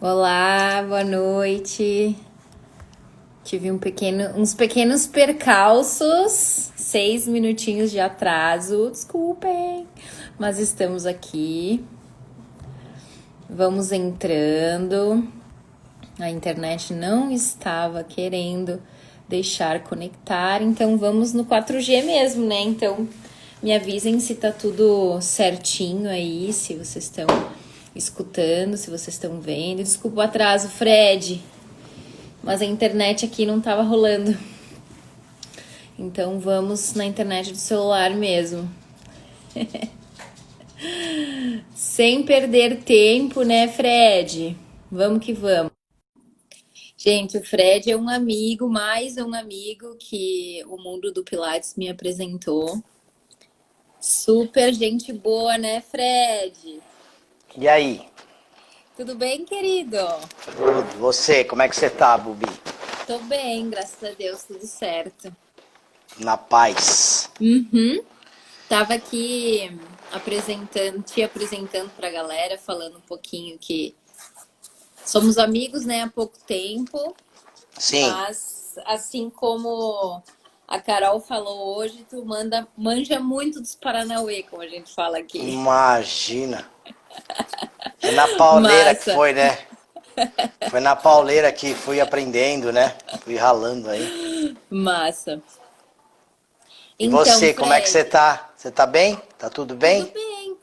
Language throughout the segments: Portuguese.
Olá, boa noite. Tive uns pequenos percalços, 6 minutinhos de atraso, desculpem, mas estamos aqui. Vamos entrando. A internet não estava querendo deixar conectar, então vamos no 4G mesmo, né? Então me avisem se tá tudo certinho aí, se vocês estão escutando, se vocês estão vendo. Desculpa o atraso, Fred, mas a internet aqui não tava rolando. Então vamos na internet do celular mesmo. Sem perder tempo, né, Fred? Vamos que vamos. Gente, o Fred é um amigo, mais um amigo que o mundo do Pilates me apresentou. Super gente boa, né, Fred? E aí? Tudo bem, querido? Tudo. Você, como é que você tá, Bubi? Tô bem, graças a Deus, tudo certo. Na paz. Tava aqui te apresentando pra galera, falando um pouquinho que somos amigos, né, há pouco tempo, Sim, mas assim como a Carol falou hoje, tu manja muito dos Paranauê, como a gente fala aqui. imagina. É na pauleira que Massa, foi, né? Foi na pauleira que fui aprendendo, né? Fui ralando aí. massa. E Então, você, como é que você Fred, tá? Você tá bem? Tá tudo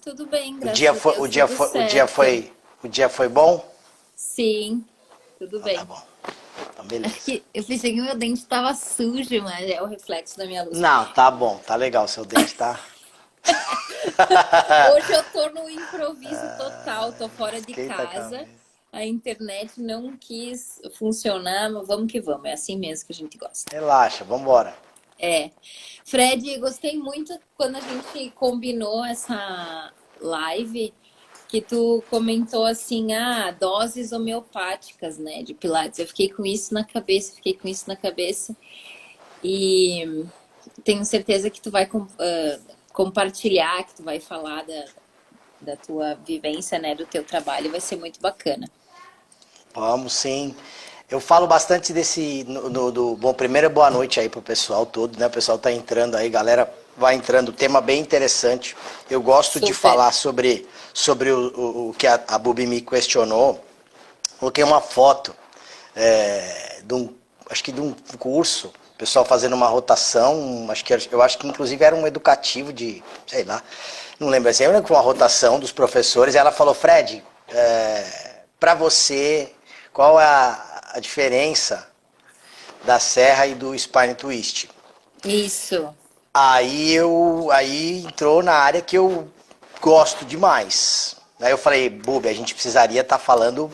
tudo bem, O graças dia a foi, o Deus, dia tudo foi, o dia certo. foi, o dia foi bom? Sim, tudo Então tá bem. bom. Então Acho beleza. que eu pensei que meu dente estava sujo, mas é o reflexo da minha luz. Não, tá bom, tá legal. Seu dente tá. Hoje eu tô no improviso total, tô fora de Esquenta a casa. cabeça. A internet não quis funcionar, mas vamos que vamos, é assim mesmo que a gente gosta. Relaxa, vambora. É. Fred, gostei muito quando a gente combinou essa live, que tu comentou assim, doses homeopáticas, né, de Pilates. Eu fiquei com isso na cabeça, fiquei com isso na cabeça e tenho certeza que tu vai compartilhar, que tu vai falar da tua vivência, né, do teu trabalho, vai ser muito bacana. Vamos sim. Eu falo bastante bom, primeiro boa noite aí pro pessoal todo, né? O pessoal tá entrando aí, galera vai entrando, tema bem interessante. Eu gosto de Super. falar sobre o que a Bubi me questionou. Coloquei uma foto acho que de um curso, o pessoal fazendo uma rotação, eu acho que inclusive era um educativo de, sei lá, não lembro assim, era uma rotação dos professores, e ela falou, Fred, para você, qual é a diferença da serra e do spine twist? Isso. Aí entrou na área que eu gosto demais. Aí eu falei, Bubi, a gente precisaria estar falando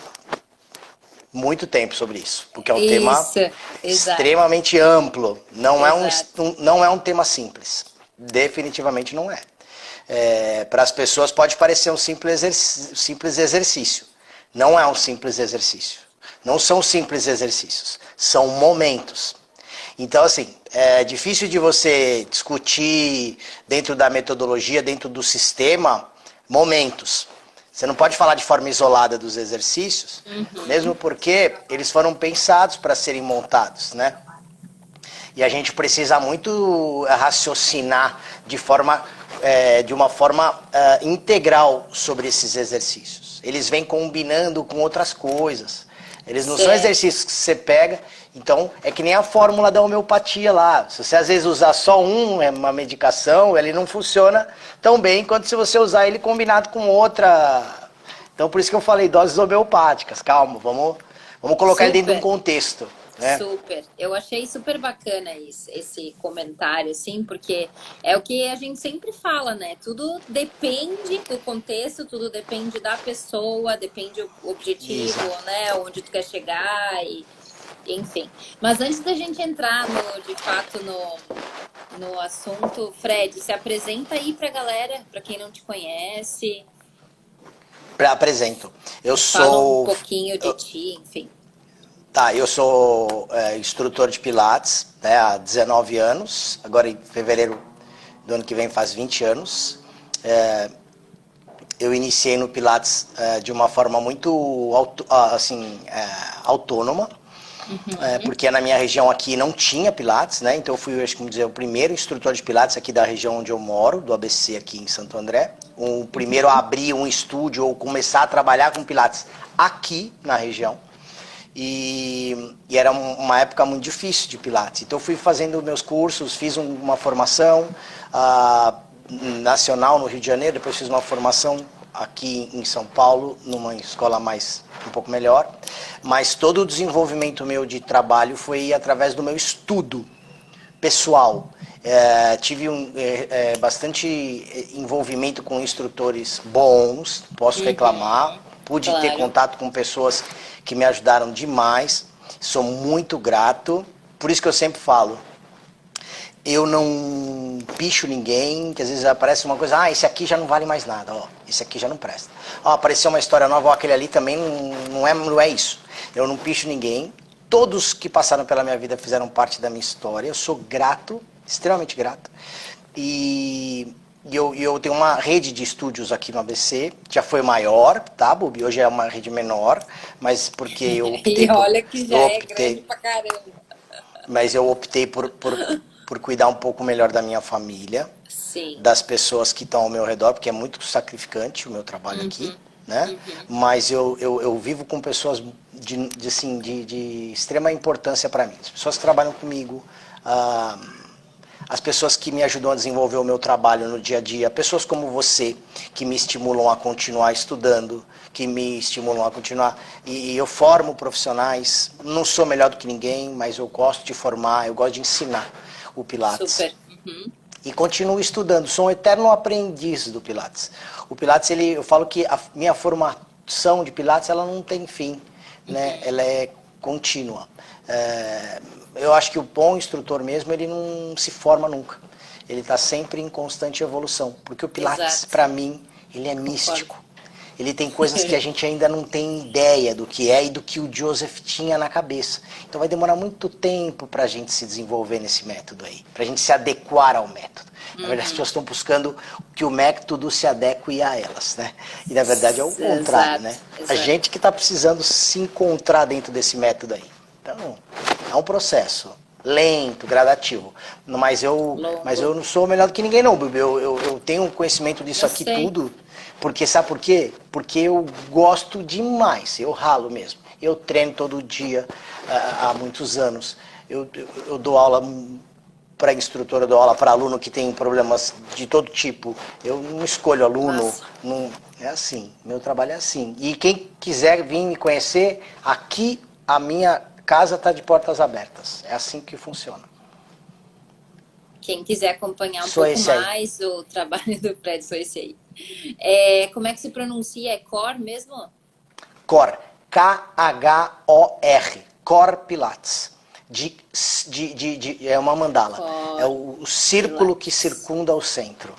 muito tempo sobre isso, porque é um tema Isso. Exato. extremamente amplo, Exato. não é um tema simples, definitivamente não é. Para as pessoas pode parecer um simples exercício, não é um simples exercício, não são simples exercícios, são momentos. Então, assim, é difícil de você discutir dentro da metodologia, dentro do sistema, momentos. Você não pode falar de forma isolada dos exercícios, mesmo porque eles foram pensados para serem montados, né? E a gente precisa muito raciocinar de uma forma integral sobre esses exercícios. Eles vêm combinando com outras coisas. Eles não são Certo. exercícios que você pega, então é que nem a fórmula da homeopatia lá. Se você às vezes usar só uma medicação, ele não funciona tão bem quanto se você usar ele combinado com outra. Então por isso que eu falei doses homeopáticas. Calma, vamos colocar ele dentro de um Super. contexto, né? Super. Eu achei super bacana isso, esse comentário, assim, porque é o que a gente sempre fala, né? Tudo depende do contexto, tudo depende da pessoa, depende do objetivo, Exato. né? Onde tu quer chegar e enfim. Mas antes da gente entrar de fato no assunto, Fred, se apresenta aí pra galera, pra quem não te conhece, Apresento. Eu fala um sou. pouquinho de ti, enfim. Tá, eu sou instrutor de Pilates, né, há 19 anos. Agora em fevereiro do ano que vem faz 20 anos. É, eu iniciei no Pilates de uma forma muito autônoma, porque na minha região aqui não tinha Pilates, né? Então eu fui, acho que vamos dizer, o primeiro instrutor de Pilates aqui da região onde eu moro, do ABC aqui em Santo André. O primeiro a abrir um estúdio ou começar a trabalhar com Pilates aqui na região. E era uma época muito difícil de Pilates. Então eu fui fazendo meus cursos, fiz uma formação nacional no Rio de Janeiro, depois fiz uma formação aqui em São Paulo, numa escola um pouco melhor. Mas todo o desenvolvimento meu de trabalho foi através do meu estudo pessoal. Tive bastante envolvimento com instrutores bons, posso reclamar. Pude ter contato com pessoas que me ajudaram demais. Sou muito grato. Por isso que eu sempre falo, eu não picho ninguém, que às vezes aparece uma coisa, esse aqui já não vale mais nada, esse aqui já não presta. Apareceu uma história nova, aquele ali também não é isso. Eu não picho ninguém. Todos que passaram pela minha vida fizeram parte da minha história. Eu sou grato, extremamente grato. E eu tenho uma rede de estúdios aqui no ABC, já foi maior, tá, Bubi? Hoje é uma rede menor, mas porque eu optei e olha que já é grande pra caramba. Mas eu optei por cuidar um pouco melhor da minha família, sim, das pessoas que estão ao meu redor, porque é muito sacrificante o meu trabalho aqui, né? Mas eu vivo com pessoas de extrema importância para mim. As pessoas que trabalham comigo, as pessoas que me ajudam a desenvolver o meu trabalho no dia a dia, pessoas como você, que me estimulam a continuar estudando, que me estimulam a continuar. E eu formo profissionais, não sou melhor do que ninguém, mas eu gosto de formar, eu gosto de ensinar o Pilates. Super. E continuo estudando, sou um eterno aprendiz do Pilates. O Pilates, eu falo que a minha formação de Pilates, ela não tem fim, né? Ela é contínua. Eu acho que o bom instrutor mesmo, ele não se forma nunca. Ele está sempre em constante evolução. Porque o Pilates, para mim, ele é místico. Ele tem coisas que a gente ainda não tem ideia do que é e do que o Joseph tinha na cabeça. Então vai demorar muito tempo para a gente se desenvolver nesse método aí. Para a gente se adequar ao método. Na verdade, as pessoas estão buscando que o método se adeque a elas, né? E na verdade é o contrário, né? A gente que está precisando se encontrar dentro desse método aí. Então, é um processo lento, gradativo. Mas eu não sou melhor do que ninguém, não, Bibi. Eu tenho conhecimento disso aqui tudo. Porque, sabe por quê? Porque eu gosto demais. Eu ralo mesmo. Eu treino todo dia há muitos anos. Eu dou aula para instrutora, eu dou aula para aluno que tem problemas de todo tipo. Eu não escolho aluno. Não, é assim. Meu trabalho é assim. E quem quiser vir me conhecer, aqui a minha casa está de portas abertas. É assim que funciona. Quem quiser acompanhar um pouco mais o trabalho do Fred, sou esse aí. Como é que se pronuncia? É Core mesmo? Core. K-H-O-R. Core Pilates. É uma mandala. Core é o círculo Pilates. Que circunda o centro.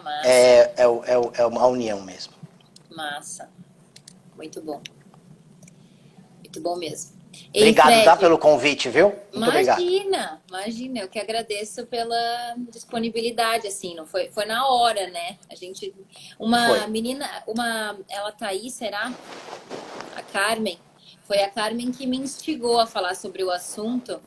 Massa. É uma união mesmo. Massa. Muito bom. Muito bom mesmo. Obrigado, Fred, tá, pelo convite, viu? Muito obrigado. Imagina, eu que agradeço pela disponibilidade, assim, não foi na hora, né? Menina, ela tá aí, será? A Carmen, foi a Carmen que me instigou a falar sobre o assunto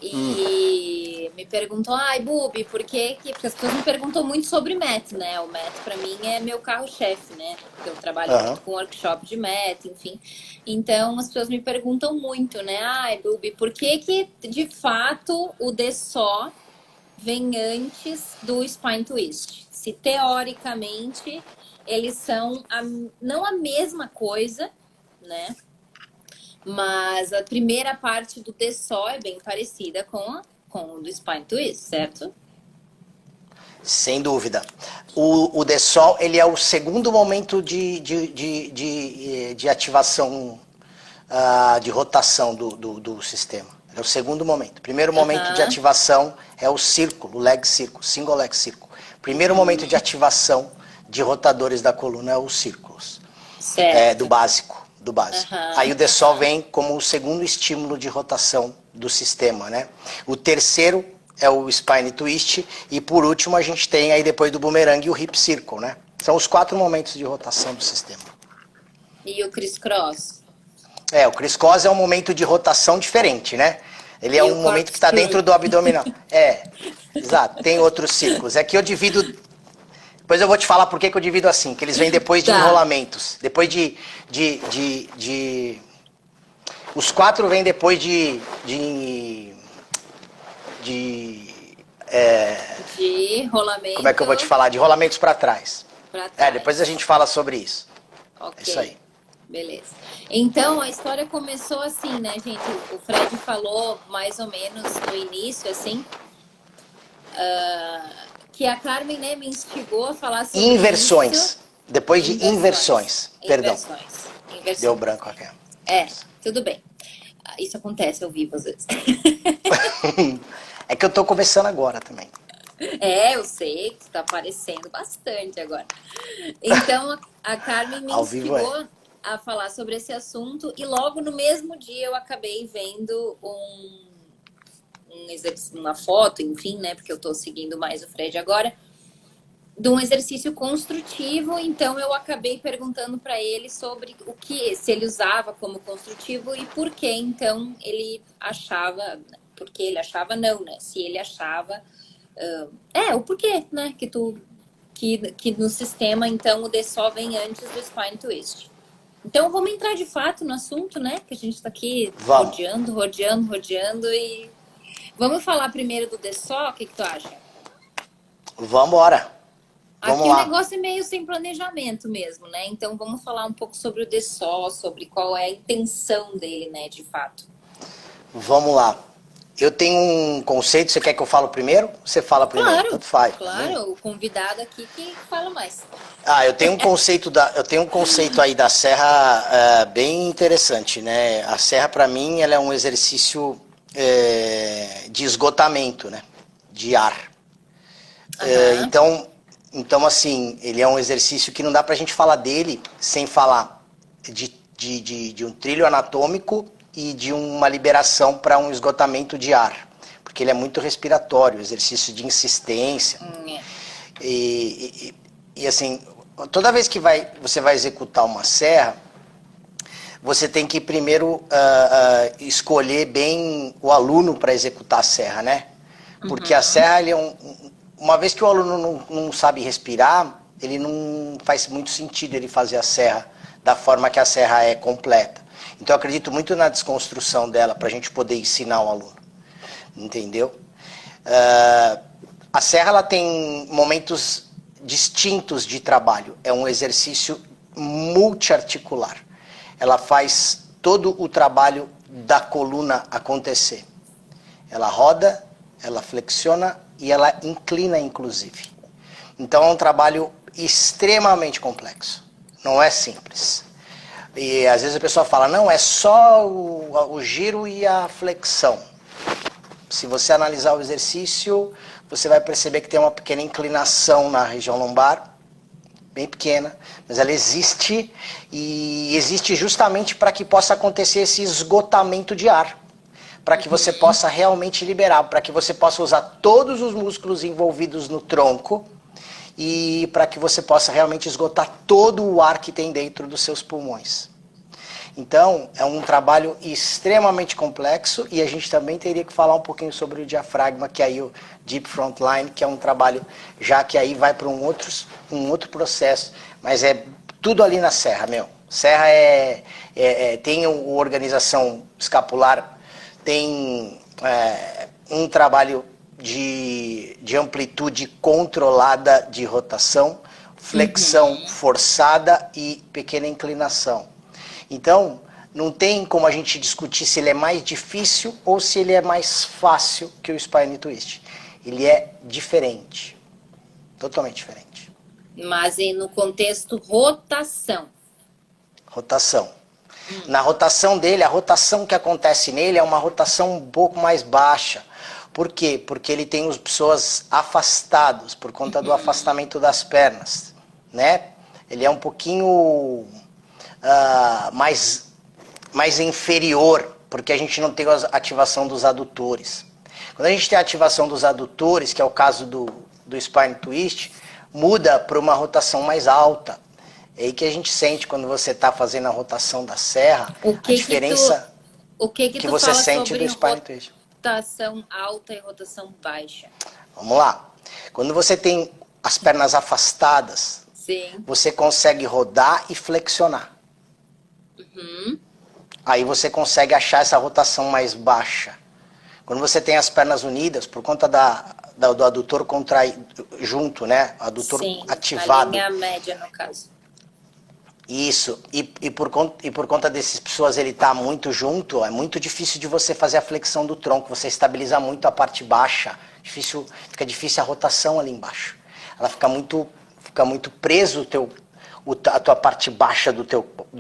e me perguntou, Bubi, por que porque as pessoas me perguntam muito sobre MET, né? O MET pra mim é meu carro-chefe, né? Porque eu trabalho muito com workshop de MET, enfim. Então as pessoas me perguntam muito, né? Bubi, por que de fato o DSO vem antes do Spine Twist? Se teoricamente eles são não a mesma coisa, né? Mas a primeira parte do DSO é bem parecida com o do Spine Twist, certo? Sem dúvida. O DSO, ele é o segundo momento de ativação, de rotação do sistema. É o segundo momento. O primeiro momento de ativação é o círculo, o leg círculo, single leg círculo. Primeiro momento de ativação de rotadores da coluna é os círculos. Certo. Do básico. Aí o DSO vem como o segundo estímulo de rotação do sistema, né? O terceiro é o Spine Twist e por último a gente tem aí depois do boomerang o Hip Circle, né? São os 4 momentos de rotação do sistema. E o criss-cross? O criss-cross é um momento de rotação diferente, né? Ele é um momento que está dentro do abdominal. Exato. Tem outros círculos. É que eu divido... Depois eu vou te falar por que eu divido assim, que eles vêm depois de enrolamentos. Depois os 4 vêm depois de rolamento. Como é que eu vou te falar? De rolamentos para trás. Depois a gente fala sobre isso. Ok. É isso aí. Beleza. Então, a história começou assim, né, gente? O Fred falou mais ou menos no início, assim, que a Carmen, né, me instigou a falar sobre inversões. Isso. Depois de inversões. Perdão. Inversões. Deu branco aqui. Tudo bem. Isso acontece ao vivo às vezes. É que eu tô começando agora também. Eu sei que está aparecendo bastante agora. Então, a Carmen me instigou a falar sobre esse assunto e logo no mesmo dia eu acabei vendo uma foto, enfim, né? Porque eu estou seguindo mais o Fred agora, de um exercício construtivo. Então, eu acabei perguntando para ele sobre se ele usava como construtivo e por que, então, ele achava... Porque ele achava não, né? Se ele achava... o porquê, né? Que no sistema, então, o DSO vem antes do Spine Twist. Então, vamos entrar de fato no assunto, né? Que a gente está aqui rodeando e... Vamos falar primeiro do DSO? O que tu acha? Vamos lá. Aqui o negócio é meio sem planejamento mesmo, né? Então, vamos falar um pouco sobre o DSO, sobre qual é a intenção dele, né, de fato. Vamos lá. Eu tenho um conceito, você quer que eu fale primeiro? Você fala primeiro? Claro, Tanto faz. Claro, o convidado aqui que fala mais. Eu tenho um conceito aí da serra bem interessante, né? A serra, para mim, ela é um exercício de esgotamento, né? De ar. Então, assim, ele é um exercício que não dá pra gente falar dele sem falar de um trilho anatômico e de uma liberação para um esgotamento de ar, porque ele é muito respiratório, exercício de insistência. E assim, toda vez que você vai executar uma serra, você tem que primeiro escolher bem o aluno para executar a serra, né? Porque a serra, uma vez que o aluno não sabe respirar, ele não faz muito sentido ele fazer a serra da forma que a serra é completa. Então, eu acredito muito na desconstrução dela para a gente poder ensinar o aluno. Entendeu? A serra ela tem momentos distintos de trabalho. É um exercício multiarticular. Ela faz todo o trabalho da coluna acontecer. Ela roda, ela flexiona e ela inclina, inclusive. Então, é um trabalho extremamente complexo. Não é simples. E às vezes a pessoa fala, não, é só o giro e a flexão. Se você analisar o exercício, você vai perceber que tem uma pequena inclinação na região lombar, bem pequena, mas ela existe, e existe justamente para que possa acontecer esse esgotamento de ar, para que você possa realmente liberar, para que você possa usar todos os músculos envolvidos no tronco, e para que você possa realmente esgotar todo o ar que tem dentro dos seus pulmões. Então, é um trabalho extremamente complexo e a gente também teria que falar um pouquinho sobre o diafragma, que aí o Deep Frontline, que é um trabalho já que aí vai para um outro processo, mas é tudo ali na serra, meu. Serra tem organização escapular, tem um trabalho de amplitude controlada de rotação, flexão forçada e pequena inclinação. Então, não tem como a gente discutir se ele é mais difícil ou se ele é mais fácil que o Spine Twist. Ele é diferente, totalmente diferente. Mas no contexto rotação. Rotação. Na rotação dele, a rotação que acontece nele é uma rotação um pouco mais baixa. Por quê? Porque ele tem as pessoas afastados, por conta do afastamento das pernas, né? Ele é um pouquinho mais inferior, porque a gente não tem a ativação dos adutores. Quando a gente tem a ativação dos adutores, que é o caso do Spine Twist, muda para uma rotação mais alta. É aí que a gente sente quando você está fazendo a rotação da serra, a diferença o que que tu você fala sente sobre do spine twist. rotação alta e rotação baixa? Vamos lá. Quando você tem as pernas afastadas, Sim. você consegue rodar e flexionar. Aí você consegue achar essa rotação mais baixa. Quando você tem as pernas unidas, por conta do adutor contraído junto, né? Adutor Sim, ativado. a linha média, no caso. Isso. E por conta dessas pessoas ele tá muito junto, é muito difícil de você fazer a flexão do tronco. Você estabiliza muito a parte baixa. Fica difícil a rotação ali embaixo. Ela fica muito preso a tua parte baixa do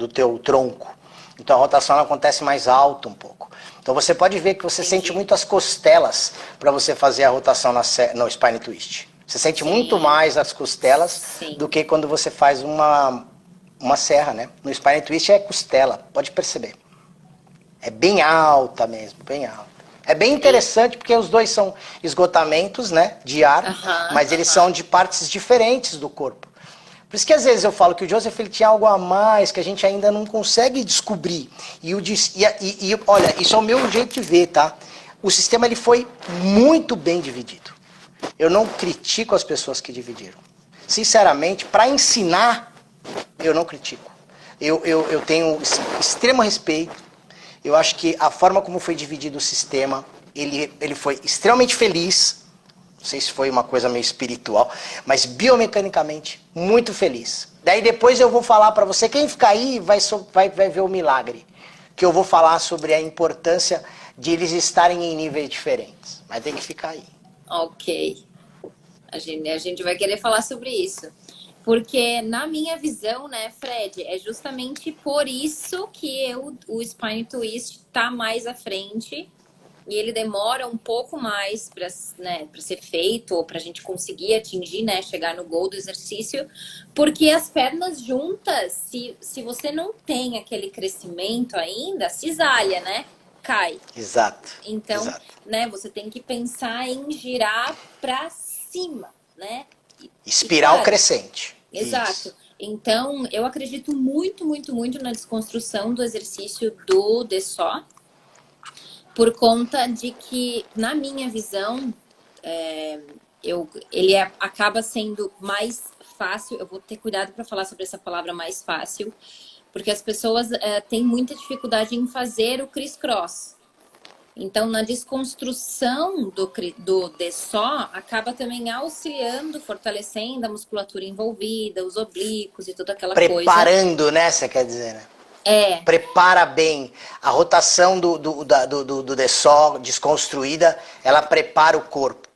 teu tronco. Então a rotação ela acontece mais alto um pouco. Então você pode ver que você sente muito as costelas para você fazer a rotação no spine twist. Você sente muito mais as costelas do que quando você faz uma serra, né? No spine twist é costela, pode perceber. É bem alta mesmo, bem alta. É bem interessante porque os dois são esgotamentos, né, de ar, mas eles são de partes diferentes do corpo. Por isso que às vezes eu falo que o Joseph ele tinha algo a mais que a gente ainda não consegue descobrir. Olha, isso é o meu jeito de ver, tá? O sistema ele foi muito bem dividido. Eu não critico as pessoas que dividiram. Sinceramente, para ensinar, eu não critico. Eu tenho extremo respeito. Eu acho que a forma como foi dividido o sistema, ele foi extremamente feliz. Não sei se foi uma coisa meio espiritual, mas biomecanicamente muito feliz. Daí depois eu vou falar para você, quem ficar aí vai ver o milagre. Que eu vou falar sobre a importância de eles estarem em níveis diferentes. Mas tem que ficar aí. Ok. A gente vai querer falar sobre isso. Porque na minha visão, né, Fred, é justamente por isso que o Spine Twist tá mais à frente e ele demora um pouco mais para, né, para ser feito ou para a gente conseguir atingir, né, chegar no gol do exercício, porque as pernas juntas, se você não tem aquele crescimento ainda, cisalha, né, cai. Exato. Então, exato. né, você tem que pensar em girar para cima, né? Espiral crescente. Exato. Isso. Então, eu acredito muito, muito, muito na desconstrução do exercício do DSO, por conta de que, na minha visão, acaba sendo mais fácil. Eu vou ter cuidado para falar sobre essa palavra mais fácil, porque as pessoas têm muita dificuldade em fazer o criss-cross. Então, na desconstrução do DSO, acaba também auxiliando, fortalecendo a musculatura envolvida, os oblíquos e toda aquela coisa. Preparando, né? Você quer dizer, né? Prepara bem. A rotação do DSO desconstruída, ela prepara o corpo.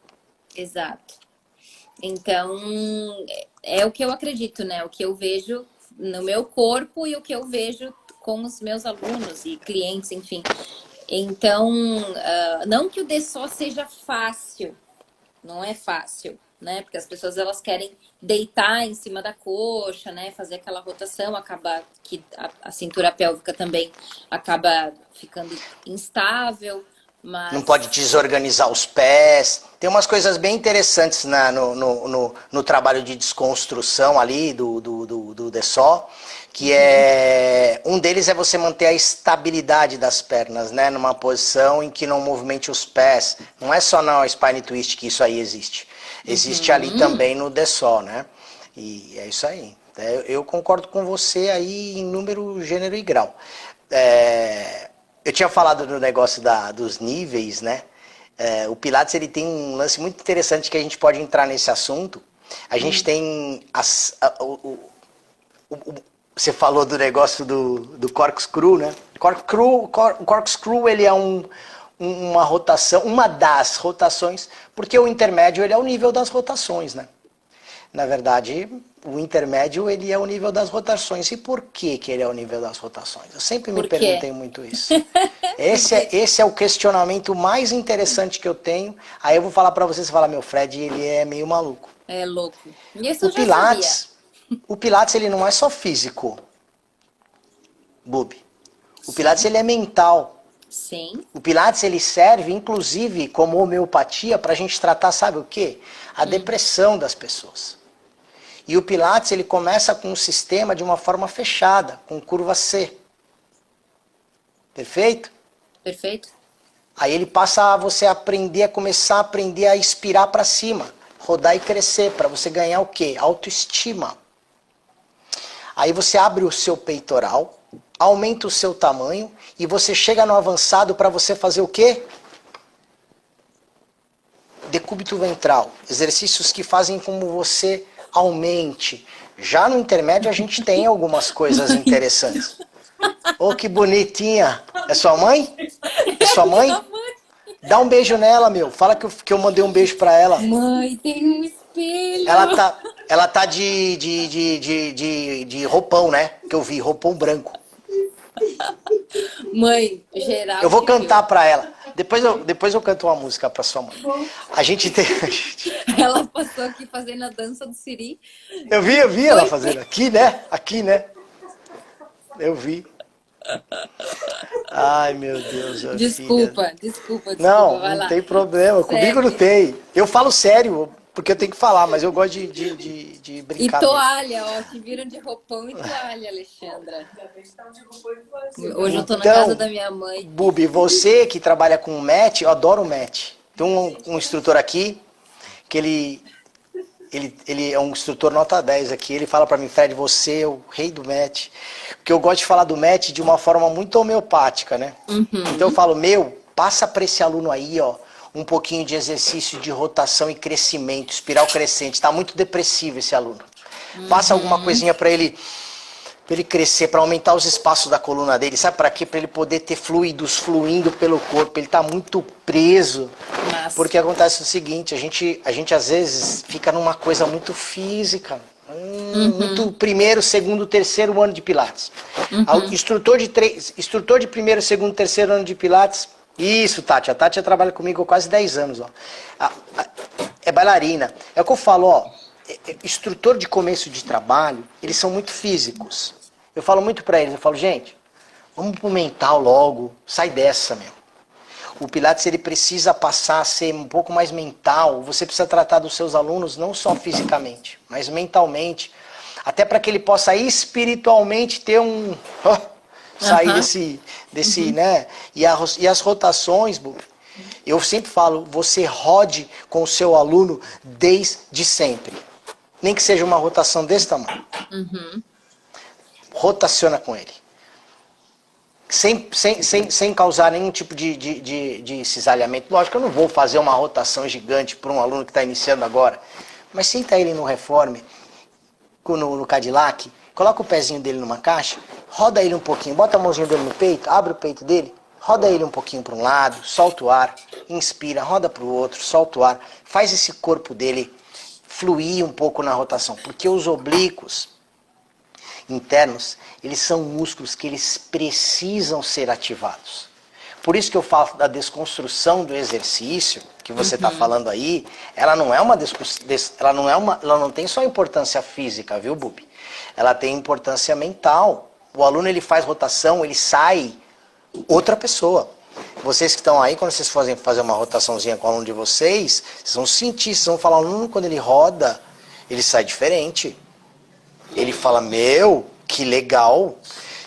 Exato. Então, é o que eu acredito, né? O que eu vejo no meu corpo e o que eu vejo com os meus alunos e clientes, enfim. Então, não que o DSO seja fácil, não é fácil, né? Porque as pessoas elas querem deitar em cima da coxa, né? Fazer aquela rotação, acaba que a cintura pélvica também acaba ficando instável. Mas... Não pode desorganizar os pés. Tem umas coisas bem interessantes no trabalho de desconstrução ali do DSO, que um deles é você manter a estabilidade das pernas, né? Numa posição em que não movimente os pés. Não é só na Spine Twist que isso aí existe. Existe ali também no DSO, né? E é isso aí. Eu concordo com você aí em número, gênero e grau. Eu tinha falado do negócio dos níveis, né? O Pilates ele tem um lance muito interessante que a gente pode entrar nesse assunto. A gente tem você falou do negócio do corkscrew, né? O corkscrew ele é uma rotação, uma das rotações, porque o intermédio ele é o nível das rotações, né? Na verdade, o intermédio ele é o nível das rotações. E por que ele é o nível das rotações? Eu sempre me perguntei muito isso. Esse é o questionamento mais interessante que eu tenho. Aí eu vou falar pra você fala, meu Fred, ele é meio maluco. É louco. Isso eu já sabia. O Pilates ele não é só físico, Bubi. O Pilates ele é mental. Sim. O Pilates ele serve, inclusive, como homeopatia para a gente tratar, sabe o quê? A depressão das pessoas. E o Pilates, ele começa com um sistema de uma forma fechada, com curva C. Perfeito? Perfeito? Aí ele passa a você aprender, a começar a aprender a expirar para cima, rodar e crescer, para você ganhar o quê? Autoestima. Aí você abre o seu peitoral, aumenta o seu tamanho e você chega no avançado para você fazer o quê? Decúbito ventral. Exercícios que fazem com que você aumente. Já no intermédio a gente tem algumas coisas interessantes. Oh, que bonitinha. É sua mãe? É sua mãe? Dá um beijo nela, meu. Fala que eu mandei um beijo pra ela. Mãe, tem um espelho. Ela tá de roupão, né? Que eu vi, roupão branco. Mãe, geral. Eu vou cantar pra ela. Depois eu canto uma música pra sua mãe. A gente tem... Ela passou aqui fazendo a dança do Siri. Eu vi ela fazendo. Aqui, né? Aqui, né? Eu vi. Ai, meu Deus, Desculpa. Não, vai não lá. tem problema. Comigo não tem. Eu falo sério, porque eu tenho que falar, mas eu gosto de E brincar. toalha, ó, que viram de roupão e toalha, Alexandra. Hoje eu tô na Então, casa da minha mãe. Bubi, você que trabalha com o match, eu adoro o match. Tem um instrutor aqui, que ele é um instrutor nota 10 aqui, ele fala pra mim, Fred, você é o rei do match. Porque eu gosto de falar do match de uma forma muito homeopática, né? Então eu falo, passa pra esse aluno aí, ó, um pouquinho de exercício de rotação e crescimento, espiral crescente. Tá muito depressivo esse aluno. Passa alguma coisinha pra ele crescer, para aumentar os espaços da coluna dele. Sabe para quê? Para ele poder ter fluidos fluindo pelo corpo. Ele está muito preso. Massa. Porque acontece o seguinte, a gente às vezes fica numa coisa muito física. Muito primeiro, segundo, terceiro ano de Pilates. Instrutor de primeiro, segundo, terceiro ano de Pilates. Isso, Tati. A Tati trabalha comigo há quase 10 anos. Ó. É bailarina. É o que eu falo, ó. Instrutor de começo de trabalho, eles são muito físicos. Eu falo muito pra eles, eu falo, gente, vamos pro mental logo, sai dessa, meu. O Pilates, ele precisa passar a ser um pouco mais mental, você precisa tratar dos seus alunos não só fisicamente, mas mentalmente, até para que ele possa espiritualmente ter sair desse né, e as rotações, eu sempre falo, você rode com o seu aluno desde sempre. Nem que seja uma rotação desse tamanho. Rotaciona com ele. Sem causar nenhum tipo de cisalhamento. Lógico, eu não vou fazer uma rotação gigante para um aluno que está iniciando agora. Mas senta ele no reforme, no Cadillac, coloca o pezinho dele numa caixa, roda ele um pouquinho, bota a mãozinha dele no peito, abre o peito dele, roda ele um pouquinho para um lado, solta o ar, inspira, roda para o outro, solta o ar. Faz esse corpo dele fluir um pouco na rotação, porque os oblíquos internos, eles são músculos que eles precisam ser ativados. Por isso que eu falo da desconstrução do exercício, que você está falando aí, ela não tem só importância física, viu, Bubi? Ela tem importância mental. O aluno, ele faz rotação, ele sai outra pessoa. Vocês que estão aí, quando vocês forem fazer uma rotaçãozinha com o aluno de vocês vão sentir, vocês vão falar, o aluno, quando ele roda, ele sai diferente. Ele fala, que legal.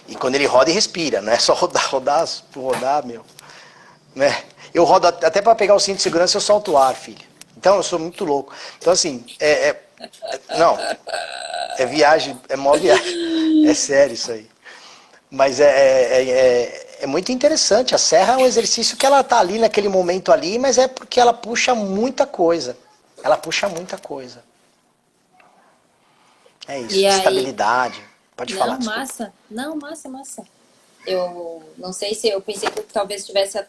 E quando ele roda e respira, não é só rodar, meu. Né? Eu rodo até para pegar o cinto de segurança, eu solto o ar, filha. Então eu sou muito louco. Então assim, não, é viagem, é mó viagem. É sério isso aí. Mas é muito interessante. A serra é um exercício que ela tá ali naquele momento ali, mas é porque ela puxa muita coisa. Ela puxa muita coisa. É isso, E aí... estabilidade. Pode falar, massa. Não, massa. Eu não sei se eu pensei que talvez tivesse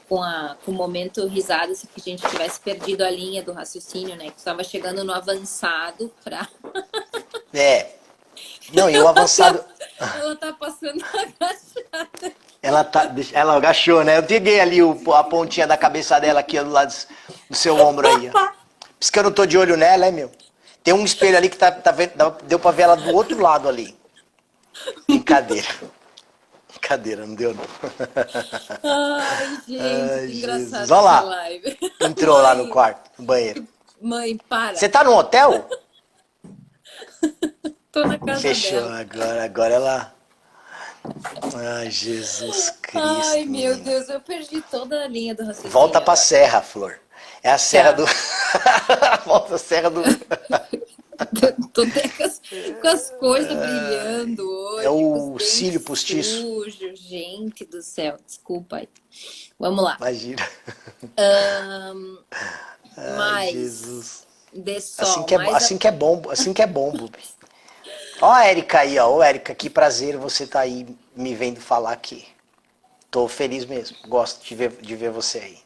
com o momento risada, se a gente tivesse perdido a linha do raciocínio, né? Que estava chegando no avançado pra... Não, e o avançado... Ela tá passando agachada. Ela agachou, né? Eu peguei ali a pontinha da cabeça dela aqui do lado do seu ombro aí, ó. Por isso que eu não tô de olho nela, meu? Tem um espelho ali que deu pra ver ela do outro lado ali. Brincadeira, não deu não. Ai, gente, Ai, que engraçado Jesus. essa Olha lá. live. Entrou lá no quarto, no banheiro. Mãe, para. Você tá no hotel? Tô na casa Fechou, dela. agora ela... Ai, Jesus Ai, Cristo, meu menina. Deus, eu perdi toda a linha do Volta raciocínio pra agora. serra, Flor. É a serra Tá. do... Volta a serra do... Tô até com as coisas brilhando É hoje, com os o cílio dentes postiço. sujos. Gente do céu, desculpa aí. Vamos lá. Imagina. Ai, Mais Jesus. de sol, Assim que é bom, Bubi. Ó a Érica aí, ó. Ô, Érica, que prazer você tá aí me vendo falar aqui. Tô feliz mesmo. Gosto de ver você aí.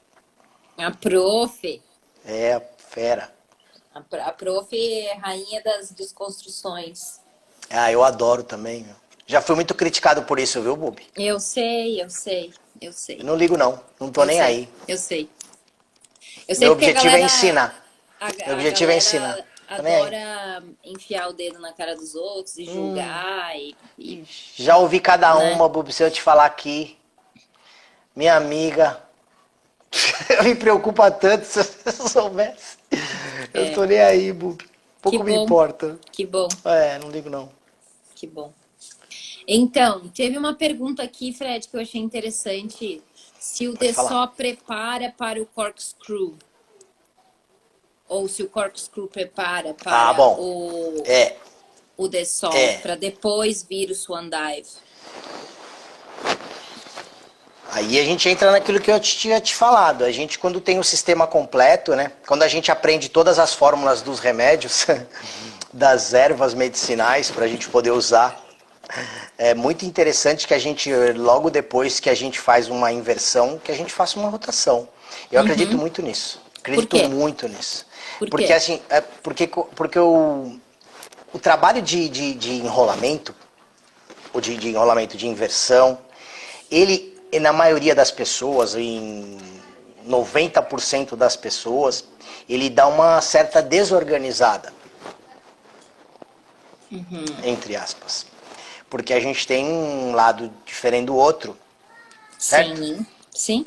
a prof. É, fera. A prof é rainha das desconstruções. Ah, eu adoro também, meu. Já fui muito criticado por isso, viu, Bubi? Eu sei, eu sei, eu Eu sei, não ligo, não. Não tô eu nem sei, aí. eu sei. Eu sei Meu porque objetivo é ensinar. Meu a objetivo é ensinar. galera Tô nem aí. adora enfiar o dedo na cara dos outros e julgar Já ouvi cada né? uma, Bubi, se eu te falar aqui. Minha amiga. Me preocupa tanto se eu soubesse. Eu É, tô nem aí, Bubi. que Pouco me bom, importa. que bom, É, não ligo não. que bom. Então, teve uma pergunta aqui, Fred, que eu achei interessante. Se o Pode The falar. só prepara para o corkscrew, ou se o corkscrew prepara Ah, para bom. É, o The Sol, é. para depois vir o Swan Dive. Aí a gente entra naquilo que eu tinha te falado. A gente, quando tem o sistema completo, né? Quando a gente aprende todas as fórmulas dos remédios, das ervas medicinais, para a gente poder usar, é muito interessante que a gente, logo depois que a gente faz uma inversão, que a gente faça uma rotação. Eu acredito Uhum. muito nisso. Por Acredito quê? muito nisso. Por Porque quê? assim, porque o trabalho de enrolamento, ou de enrolamento de inversão, ele, na maioria das pessoas, em 90% das pessoas, ele dá uma certa desorganizada, entre aspas. Porque a gente tem um lado diferente do outro, certo? Sim, sim.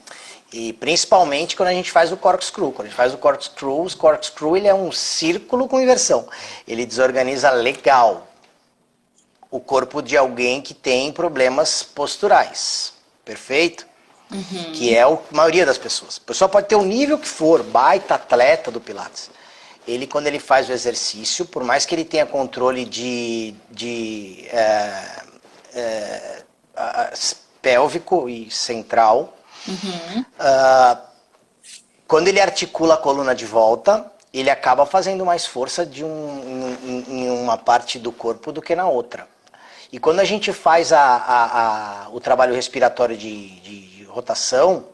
E principalmente quando a gente faz o corkscrew. Quando a gente faz o corkscrew ele é um círculo com inversão. Ele desorganiza legal o corpo de alguém que tem problemas posturais. Perfeito? Que é a maioria das pessoas. A pessoa pode ter o nível que for, baita atleta do Pilates. Ele, quando ele faz o exercício, por mais que ele tenha controle pélvico e central, quando ele articula a coluna de volta, ele acaba fazendo mais força em uma parte do corpo do que na outra. E quando a gente faz o trabalho respiratório de rotação,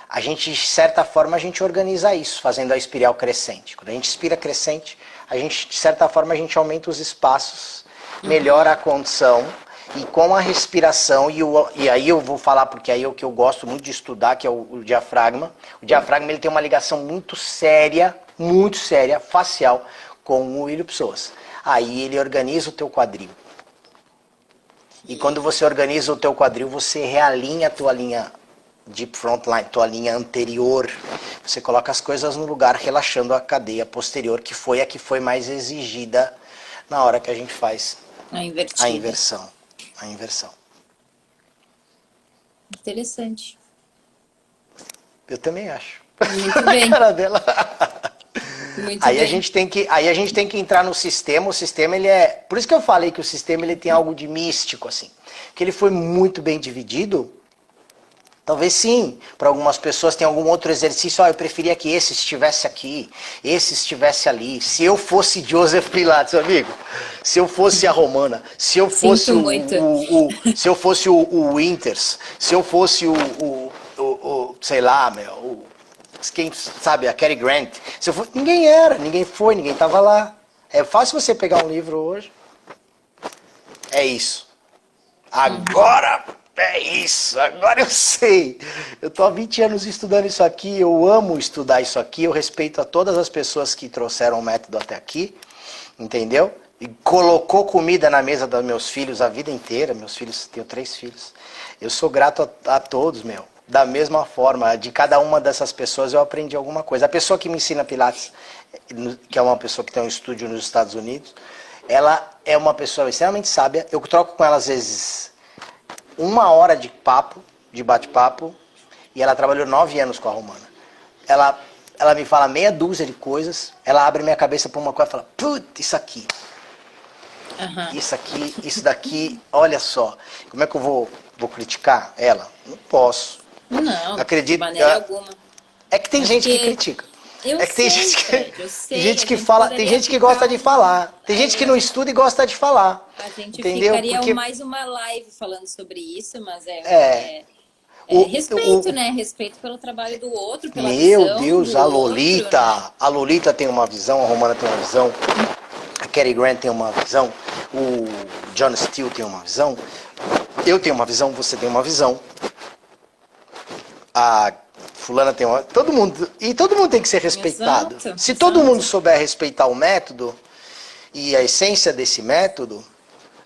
a gente, de certa forma, a gente organiza isso, fazendo a espiral crescente. Quando a gente expira crescente, a gente, de certa forma, a gente aumenta os espaços, melhora a condição, e com a respiração, e aí eu vou falar, porque aí é o que eu gosto muito de estudar, que é o diafragma. O diafragma ele tem uma ligação muito séria, facial, com o ilho-psoas. Aí ele organiza o teu quadril. E quando você organiza o teu quadril, você realinha a tua linha deep front line, tua linha anterior. Você coloca as coisas no lugar, relaxando a cadeia posterior, que foi a que foi mais exigida na hora que a gente faz A a invertida. inversão. A inversão. Interessante. Eu também acho. Muito A bem, cara dela. muito Aí a bem. gente tem que, aí a gente tem que entrar no sistema. O sistema ele é, por isso que eu falei que o sistema ele tem algo de místico assim, que ele foi muito bem dividido. Talvez sim, para algumas pessoas tem algum outro exercício, eu preferia que esse estivesse aqui, esse estivesse ali. Se eu fosse Joseph Pilates, amigo, se eu fosse a Romana, se eu fosse Sinto muito. se eu fosse o Winters, se eu fosse sei lá, quem sabe, a Cary Grant, se eu fosse, ninguém era, ninguém foi, ninguém estava lá. É fácil você pegar um livro hoje. É isso. Agora é isso, agora eu sei. Eu tô há 20 anos estudando isso aqui, eu amo estudar isso aqui, eu respeito a todas as pessoas que trouxeram o método até aqui, entendeu? E colocou comida na mesa dos meus filhos a vida inteira, meus filhos, tenho 3 filhos. Eu sou grato a todos, meu. Da mesma forma, de cada uma dessas pessoas eu aprendi alguma coisa. A pessoa que me ensina Pilates, que é uma pessoa que tem um estúdio nos Estados Unidos, Ela é uma pessoa extremamente sábia. Eu troco com ela, às vezes, 1 hora de papo, de bate-papo, e ela trabalhou 9 anos com a Romana. Ela me fala meia dúzia de coisas, ela abre minha cabeça para uma coisa e fala, putz, isso aqui, isso aqui, isso daqui, olha só. Como é que eu vou criticar ela? Não posso. Não, de Acredito. maneira alguma. É que tem Acho gente que que critica. eu É que tem sei, gente que, Fred, eu tem sei, gente a que gente fala, tem poderia gente que gosta ficar de falar. Tem gente que não estuda e gosta de falar. a gente Entendeu? ficaria Porque mais uma live falando sobre isso, mas é, respeito, o, né? Respeito pelo trabalho do outro, pela meu visão Deus, do outro, né? A Lolita tem uma visão, a Romana tem uma visão, a Cary Grant tem uma visão, o John Steele tem uma visão, eu tenho uma visão, você tem uma visão, a fulana tem uma... Todo mundo tem que ser respeitado. Exato, Se todo exato. mundo souber respeitar o método e a essência desse método,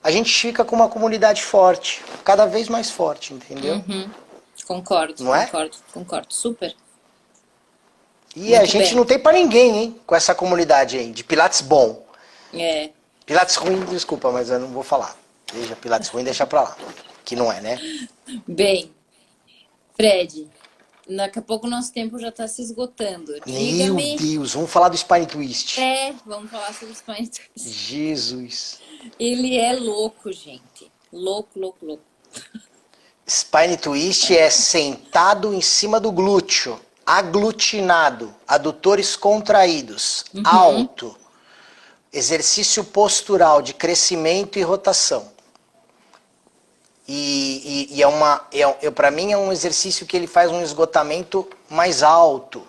a gente fica com uma comunidade forte, cada vez mais forte, entendeu? Concordo, Não é? concordo, concordo. Super. E a Muito gente bem. não tem pra ninguém, hein, com essa comunidade aí, de Pilates bom. É, Pilates ruim, desculpa, mas eu não vou falar. Deixa Pilates ruim, deixa pra lá. Que não é, né? bem, Fred, daqui a pouco o nosso tempo já está se esgotando. Meu Diga-me. Deus, vamos falar do Spine Twist. Vamos falar sobre o Spine Twist. Jesus. Ele é louco, gente. Louco, louco, louco. Spine Twist é sentado em cima do glúteo, aglutinado, adutores contraídos, alto. Exercício postural de crescimento e rotação. Para mim é um exercício que ele faz um esgotamento mais alto,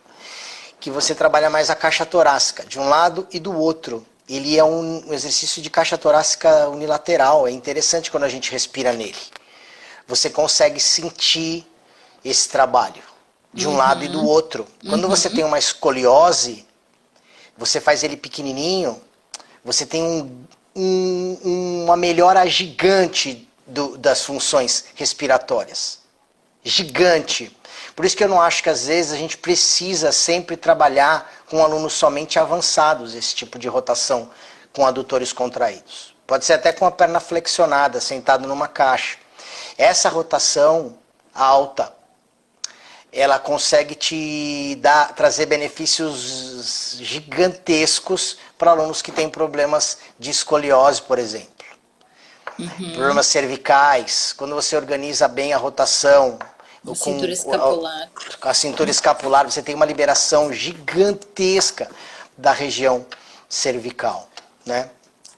que você trabalha mais a caixa torácica, de um lado e do outro. Ele é um exercício de caixa torácica unilateral, é interessante quando a gente respira nele. Você consegue sentir esse trabalho, de um lado e do outro. Quando você tem uma escoliose, você faz ele pequenininho, você tem uma melhora gigante das funções respiratórias. Gigante. Por isso que eu não acho que às vezes a gente precisa sempre trabalhar com alunos somente avançados, esse tipo de rotação com adutores contraídos. Pode ser até com a perna flexionada, sentado numa caixa. Essa rotação alta, ela consegue trazer benefícios gigantescos para alunos que têm problemas de escoliose, por exemplo. Problemas cervicais, quando você organiza bem a rotação, A cintura escapular. a cintura escapular, você tem uma liberação gigantesca da região cervical, né?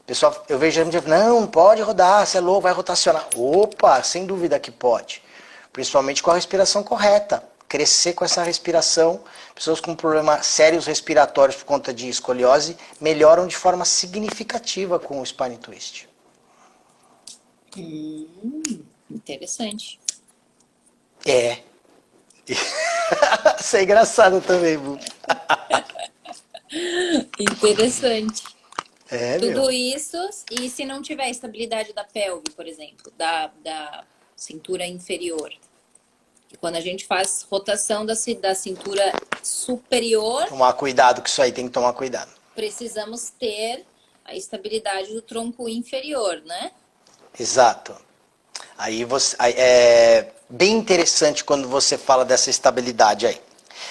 Pessoal, eu vejo gente não pode rodar, você é louco, vai rotacionar. Opa, sem dúvida que pode. Principalmente com a respiração correta. Crescer com essa respiração. Pessoas com problemas sérios respiratórios por conta de escoliose melhoram de forma significativa com o Spine Twist. Interessante. É. Isso é engraçado também, Bu. Interessante. Tudo meu. isso, e se não tiver estabilidade da pelve, por exemplo, da cintura inferior? E quando a gente faz rotação da cintura superior, Tomar cuidado com isso aí, tem que tomar cuidado. precisamos ter a estabilidade do tronco inferior, né? Exato. É bem interessante quando você fala dessa estabilidade aí.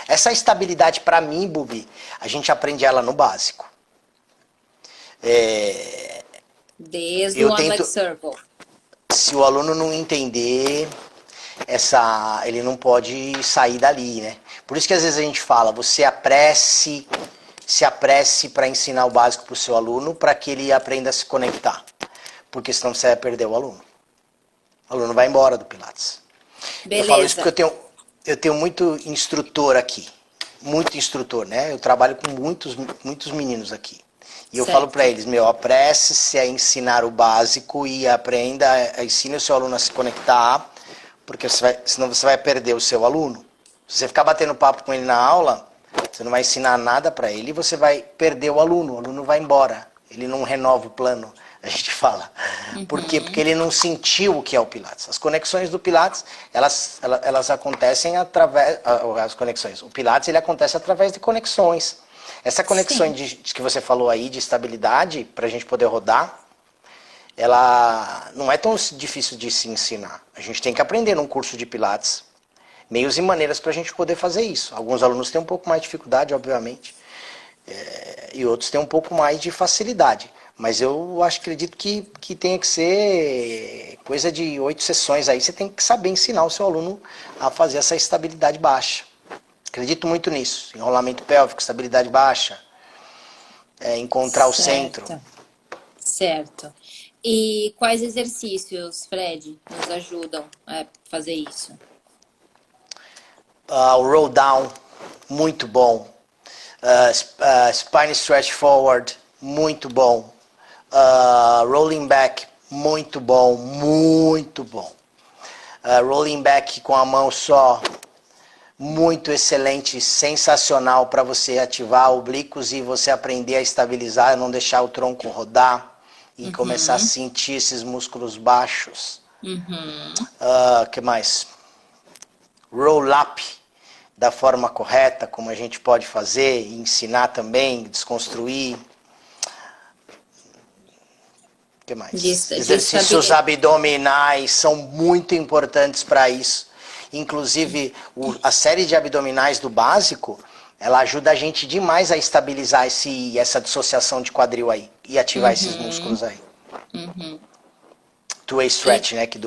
Essa estabilidade, para mim, Bubi, a gente aprende ela no básico. Desde o One Leg Circle. Se o aluno não entender, ele não pode sair dali, né? Por isso que às vezes a gente fala, se apresse para ensinar o básico para o seu aluno, para que ele aprenda a se conectar. Porque senão você vai perder o aluno. O aluno vai embora do Pilates. Beleza. Eu falo isso porque eu tenho muito instrutor aqui. Muito instrutor, né? Eu trabalho com muitos meninos aqui. E eu falo para eles, apresse-se a ensinar o básico e ensine o seu aluno a se conectar, porque senão você vai perder o seu aluno. Se você ficar batendo papo com ele na aula, você não vai ensinar nada para ele e você vai perder o aluno vai embora. Ele não renova o plano, a gente fala. Por quê? Porque ele não sentiu o que é o Pilates. As conexões do Pilates, elas acontecem através... As conexões. O Pilates, ele acontece através de conexões. Essa conexão Sim. que você falou aí de estabilidade para a gente poder rodar, ela não é tão difícil de se ensinar. A gente tem que aprender num curso de Pilates meios e maneiras para a gente poder fazer isso. Alguns alunos têm um pouco mais de dificuldade, obviamente, e outros têm um pouco mais de facilidade. Mas eu acredito que tenha que ser coisa de 8 sessões aí. Você tem que saber ensinar o seu aluno a fazer essa estabilidade baixa. Acredito muito nisso. Enrolamento pélvico, estabilidade baixa, encontrar o centro. Certo, certo. E quais exercícios, Fred, nos ajudam a fazer isso? O roll down, muito bom. Spine stretch forward, muito bom. Rolling back, muito bom, muito bom. Rolling back com a mão só, muito excelente, sensacional para você ativar oblíquos e você aprender a estabilizar, não deixar o tronco rodar e começar a sentir esses músculos baixos. Que mais? Roll up da forma correta, como a gente pode fazer, ensinar também, desconstruir. O que mais? Exercícios abdominais são muito importantes para isso. Inclusive, a série de abdominais do básico, ela ajuda a gente demais a estabilizar essa dissociação de quadril aí e ativar esses músculos aí. Two-way stretch, né? Que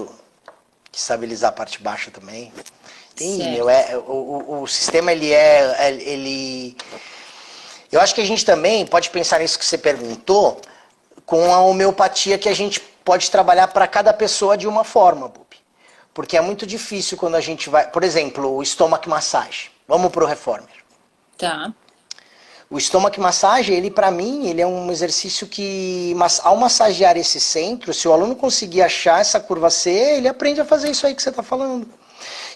estabilizar a parte baixa também. Tem, o sistema, eu acho que a gente também pode pensar nisso que você perguntou, com a homeopatia que a gente pode trabalhar para cada pessoa de uma forma, Bubi. Porque é muito difícil quando a gente vai... Por exemplo, o stomach massage. Vamos para o reformer. Tá. O stomach massage, ele para mim, ele é um exercício que, ao massagear esse centro, se o aluno conseguir achar essa curva C, ele aprende a fazer isso aí que você está falando.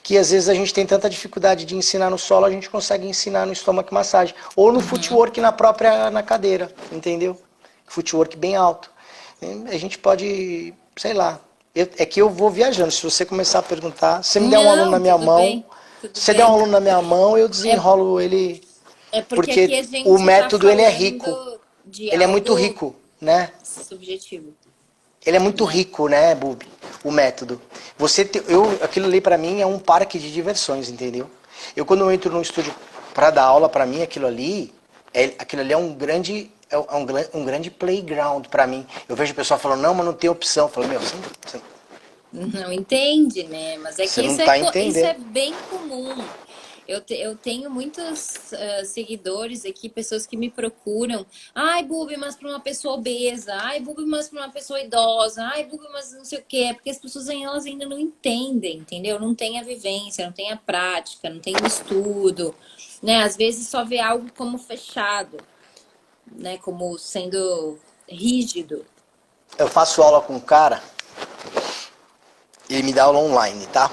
Que às vezes a gente tem tanta dificuldade de ensinar no solo, a gente consegue ensinar no stomach massage. Ou no footwork na cadeira, entendeu? Footwork bem alto. A gente pode, sei lá. É que eu vou viajando. Se você começar a perguntar, se você me der um aluno na minha mão, se der um aluno na minha mão, eu desenrolo ele. Porque aqui a gente o método tá ele é rico. Ele é muito rico, né? Subjetivo. Ele é muito rico, né, Bubi? O método. Aquilo ali pra mim é um parque de diversões, entendeu? Quando eu entro num estúdio pra dar aula, pra mim aquilo ali é um grande playground pra mim. Eu vejo o pessoal falando, não, mas não tem opção. Eu falo, meu, você não entende, né? Mas é que isso é bem comum. Eu tenho muitos seguidores aqui, pessoas que me procuram. Ai, Bubi, mas para uma pessoa obesa. Ai, Bubi, mas para uma pessoa idosa. Ai, Bubi, mas não sei o quê. É porque as pessoas elas ainda não entendem, entendeu? Não tem a vivência, não tem a prática, não tem o estudo. Né? Às vezes só vê algo como fechado, né? Como sendo rígido. Eu faço aula com um cara, ele me dá aula online, tá?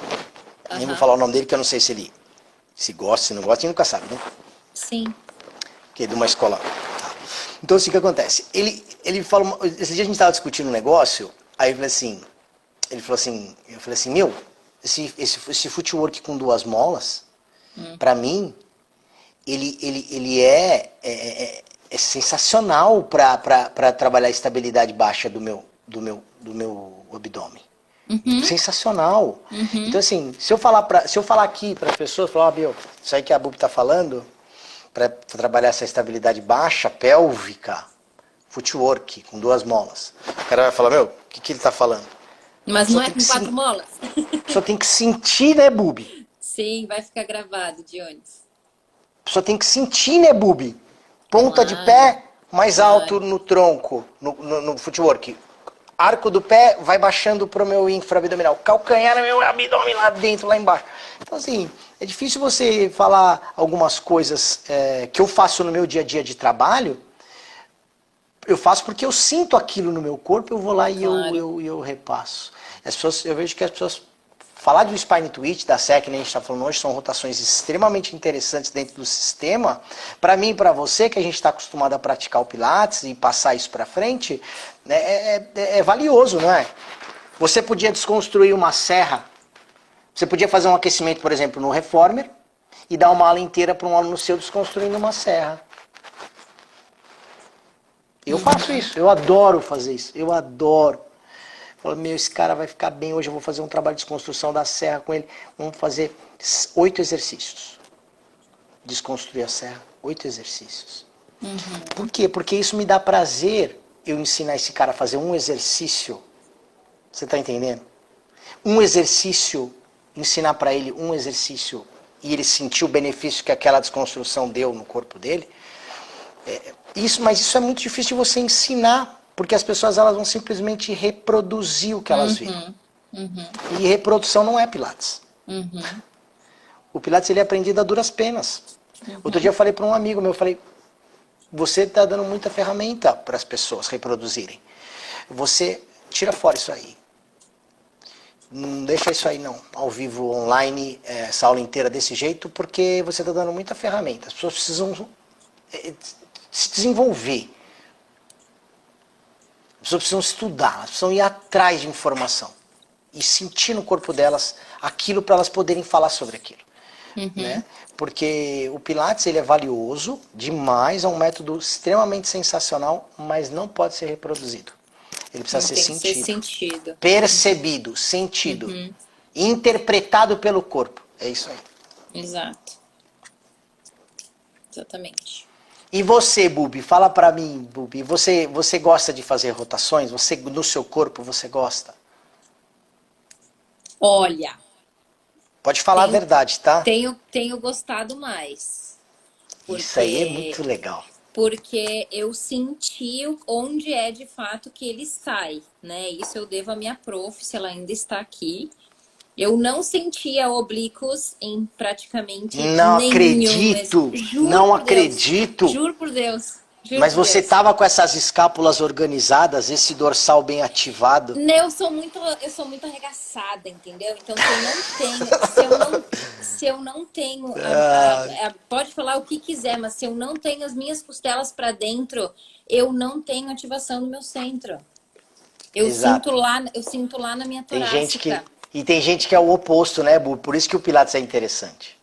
Nem vou falar o nome dele, que eu não sei se ele... Se gosta, se não gosta, a gente nunca sabe, né? Sim. Que é de uma escola. Então, assim, o que acontece? Ele falou... Esse dia a gente estava discutindo um negócio, aí ele falou assim, eu falei assim, meu, esse footwork com 2 molas, pra mim, ele é sensacional pra trabalhar a estabilidade baixa do meu abdômen. Sensacional. Então, assim, se eu falar aqui para as pessoas, falar, meu, isso aí que a Bubi tá falando, para trabalhar essa estabilidade baixa, pélvica, footwork, com 2 molas. O cara vai falar, meu, o que ele tá falando? Mas não é com 4 molas? Só tem que sentir, né, Bubi? Sim, vai ficar gravado, Dionis. Só tem que sentir, né, Bubi? Ponta de pé mais alto no tronco, no footwork. Arco do pé vai baixando pro meu infraabdominal. Calcanhar é meu abdômen lá dentro, lá embaixo. Então, assim, é difícil você falar algumas coisas que eu faço no meu dia a dia de trabalho. Eu faço porque eu sinto aquilo no meu corpo, eu vou lá e eu repasso. Eu vejo que as pessoas... Falar do Spine Twitch, da SEC, que a gente está falando hoje, são rotações extremamente interessantes dentro do sistema. Para mim e para você, que a gente está acostumado a praticar o Pilates e passar isso para frente, é valioso, não é? Você podia desconstruir uma serra, você podia fazer um aquecimento, por exemplo, no Reformer, e dar uma aula inteira para um aluno seu desconstruindo uma serra. Eu faço isso, eu adoro fazer isso, eu adoro. Falo, meu, esse cara vai ficar bem, hoje eu vou fazer um trabalho de desconstrução da serra com ele. Vamos fazer 8 exercícios. Desconstruir a serra, 8 exercícios. Por quê? Porque isso me dá prazer eu ensinar esse cara a fazer um exercício. Você está entendendo? Um exercício, ensinar para ele um exercício e ele sentir o benefício que aquela desconstrução deu no corpo dele. Mas isso é muito difícil de você ensinar, porque as pessoas elas vão simplesmente reproduzir o que elas viram. E reprodução não é Pilates. O Pilates ele é aprendido a duras penas. Outro dia eu falei para um amigo meu, eu falei, você está dando muita ferramenta para as pessoas reproduzirem. Você tira fora isso aí. Não deixa isso aí não, ao vivo, online, essa aula inteira desse jeito, porque você está dando muita ferramenta. As pessoas precisam se desenvolver. As pessoas precisam estudar, elas precisam ir atrás de informação. E sentir no corpo delas aquilo para elas poderem falar sobre aquilo. Né? Porque o Pilates ele é valioso demais, é um método extremamente sensacional, mas não pode ser reproduzido. Ele precisa ser sentido, percebido, sentido, interpretado pelo corpo. É isso aí. Exato. Exatamente. E você, Bubi, fala pra mim, Bubi, você gosta de fazer rotações? Você no seu corpo você gosta? Olha, pode falar a verdade, tá? Tenho gostado mais. Isso aí é muito legal. Porque eu senti onde é de fato que ele sai, né? Isso eu devo à minha prof, se ela ainda está aqui. Eu não sentia oblíquos em praticamente não nenhum. Acredito, não acredito. Juro por Deus. Mas você tava com essas escápulas organizadas, esse dorsal bem ativado? Eu sou muito arregaçada, entendeu? Então se eu não tenho, pode falar o que quiser, mas se eu não tenho as minhas costelas para dentro, eu não tenho ativação no meu centro. Eu sinto lá na minha torácica. Tem gente que é o oposto, né, Bu? Por isso que o Pilates é interessante.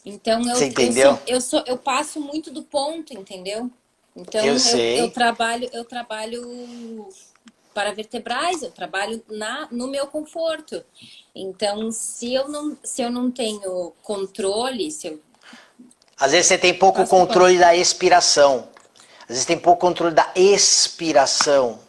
Então você entendeu? Eu passo muito do ponto, entendeu? Então eu trabalho para vertebrais, eu trabalho no meu conforto. Então se eu não tenho controle, às vezes você tem pouco controle da expiração. Às vezes tem pouco controle da expiração.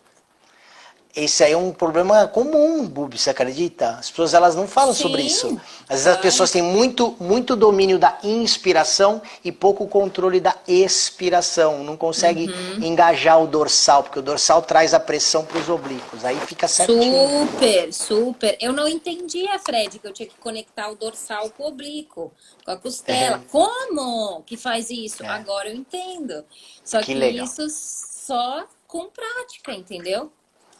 Esse aí é um problema comum, Bubi, você acredita? As pessoas elas não falam sobre isso. Às vezes as pessoas têm muito domínio da inspiração e pouco controle da expiração. Não consegue engajar o dorsal, porque o dorsal traz a pressão para os oblíquos. Aí fica certinho. Super. Eu não entendia, Fred, que eu tinha que conectar o dorsal com o oblíquo, com a costela. Como que faz isso? Agora eu entendo. Só que isso só com prática, entendeu?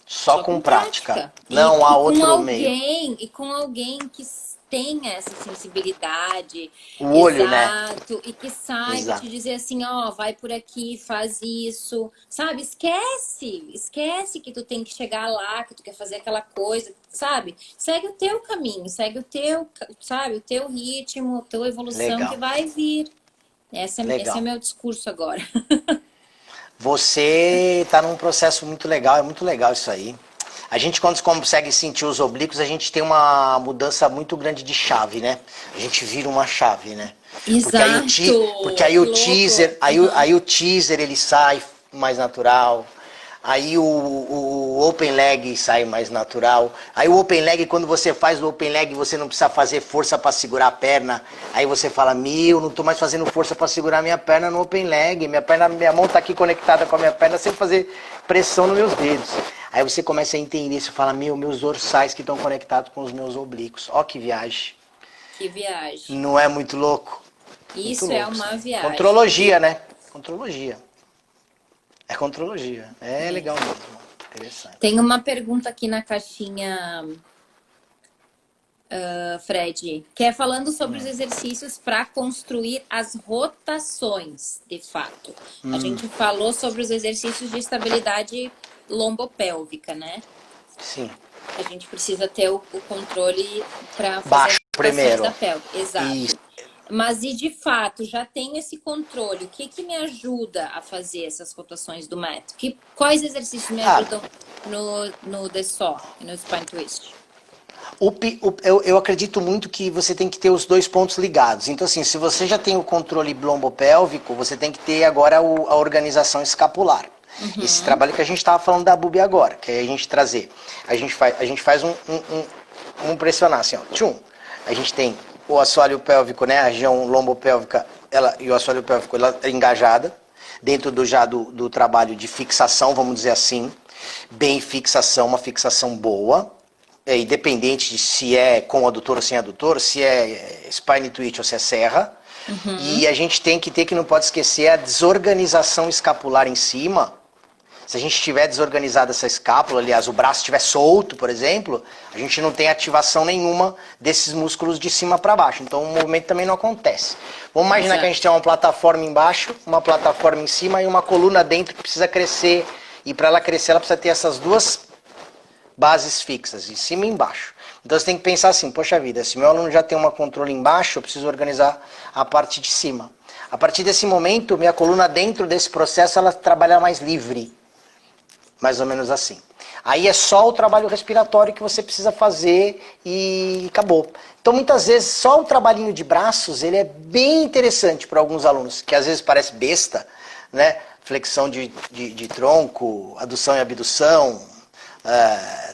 Só com prática. Não há outro meio. E com alguém que tenha essa sensibilidade. O olho, exato, né? E que saiba te dizer assim, ó, vai por aqui, faz isso. Sabe? Esquece que tu tem que chegar lá, que tu quer fazer aquela coisa, sabe? Segue o teu caminho, segue o teu, sabe? O teu ritmo, a tua evolução que vai vir. Esse é meu discurso agora. Você está num processo muito legal, é muito legal isso aí. A gente, quando consegue sentir os oblíquos, a gente tem uma mudança muito grande de chave, né? A gente vira uma chave, né? Exato. Porque aí o teaser, aí o teaser ele sai mais natural. Aí o open leg sai mais natural. Aí o open leg, quando você faz o open leg, você não precisa fazer força para segurar a perna. Aí você fala, não tô mais fazendo força para segurar minha perna no open leg. Minha mão tá aqui conectada com a minha perna sem fazer pressão nos meus dedos. Aí você começa a entender isso, fala, meus dorsais que estão conectados com os meus oblíquos. Ó que viagem. Que viagem. Não é muito louco? Isso muito louco, uma viagem. Contrologia, né? Contrologia. É contrologia. É legal mesmo. Interessante. Tem uma pergunta aqui na caixinha, Fred, que é falando sobre os exercícios para construir as rotações, de fato. A gente falou sobre os exercícios de estabilidade lombopélvica, né? Sim. A gente precisa ter o controle para fazer baixo primeiro. Da pelve. Exato. Mas e de fato, já tenho esse controle. O que que me ajuda a fazer essas rotações do mat? Quais exercícios me Ah, ajudam no DSO e no Spine Twist? eu acredito muito que você tem que ter os dois pontos ligados. Então, assim, se você já tem o controle lombopélvico, você tem que ter agora a organização escapular. Esse Uhum. trabalho que a gente estava falando da Bubi agora, que é a gente trazer. A gente faz um pressionar, assim, ó. Tchum. A gente tem o assoalho pélvico, né? A região lombopélvica e o assoalho pélvico ela é engajada, dentro do trabalho de fixação, vamos dizer assim. Bem fixação, uma fixação boa. Independente de se é com adutor ou sem adutor, se é spine twitch ou se é serra. E Uhum. a gente tem que ter que não pode esquecer a desorganização escapular em cima. Se a gente tiver desorganizada essa escápula, aliás, o braço estiver solto, por exemplo, a gente não tem ativação nenhuma desses músculos de cima para baixo. Então o movimento também não acontece. Vamos imaginar que a Exato. gente tem uma plataforma embaixo, uma plataforma em cima e uma coluna dentro que precisa crescer. E para ela crescer, ela precisa ter essas duas bases fixas, em cima e embaixo. Então você tem que pensar assim, poxa vida, se meu aluno já tem uma controle embaixo, eu preciso organizar a parte de cima. A partir desse momento, minha coluna dentro desse processo, ela trabalha mais livre. Mais ou menos assim. Aí é só o trabalho respiratório que você precisa fazer e acabou. Então muitas vezes só o trabalhinho de braços, ele é bem interessante para alguns alunos, que às vezes parece besta, né? Flexão de tronco, adução e abdução,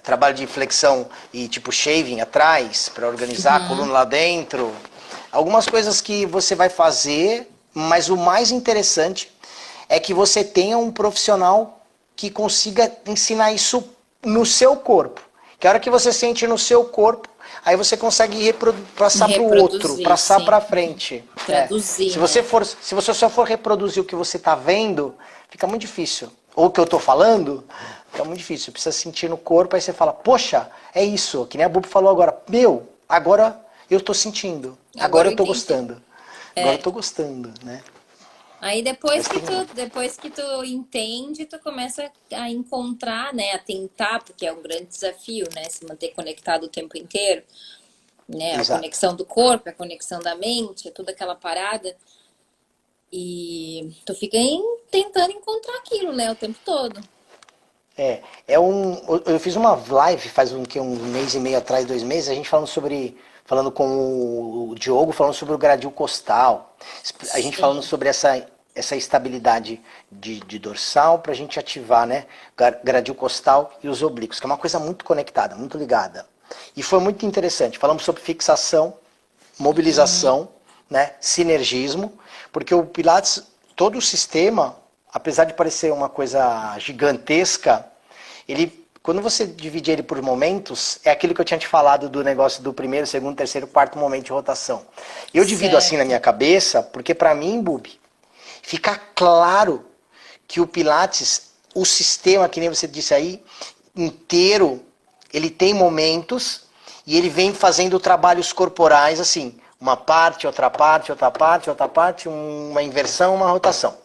trabalho de flexão e tipo shaving atrás, para organizar a Uhum. coluna lá dentro. Algumas coisas que você vai fazer, mas o mais interessante é que você tenha um profissional que consiga ensinar isso no seu corpo. Que a hora que você sente no seu corpo, aí você consegue passar para o outro, Reproduzir, passar sim. para frente. Traduzir, né? Se você só for reproduzir o que você está vendo, fica muito difícil. Ou o que eu estou falando, fica muito difícil. Você precisa sentir no corpo, aí você fala, poxa, é isso. Que nem a Bubu falou agora. Meu, agora eu estou sentindo. Agora Agora eu eu estou entendi. gostando. Agora eu É. estou gostando, né? Aí Mas tem... depois que tu entende, tu começa a encontrar, né, a tentar, porque é um grande desafio, né, se manter conectado o tempo inteiro, né, a Exato. conexão do corpo, a conexão da mente, toda aquela parada. E tu fica tentando encontrar aquilo, né, o tempo todo. Eu fiz uma live faz um mês e meio atrás, 2 meses, a gente falando com o Diogo, falando sobre o gradil costal, a gente falando Sim. sobre essa estabilidade de dorsal para a gente ativar, né, gradil costal e os oblíquos, que é uma coisa muito conectada, muito ligada. E foi muito interessante. Falamos sobre fixação, mobilização, né, sinergismo, porque o Pilates, todo o sistema, apesar de parecer uma coisa gigantesca, ele, quando você divide ele por momentos, é aquilo que eu tinha te falado do negócio do primeiro, segundo, terceiro, quarto momento de rotação. Eu divido assim na minha Certo. cabeça, porque para mim, Bubi, fica claro que o Pilates, o sistema, que nem você disse aí, inteiro, ele tem momentos e ele vem fazendo trabalhos corporais assim, uma parte, outra parte, outra parte, outra parte, uma inversão, uma rotação.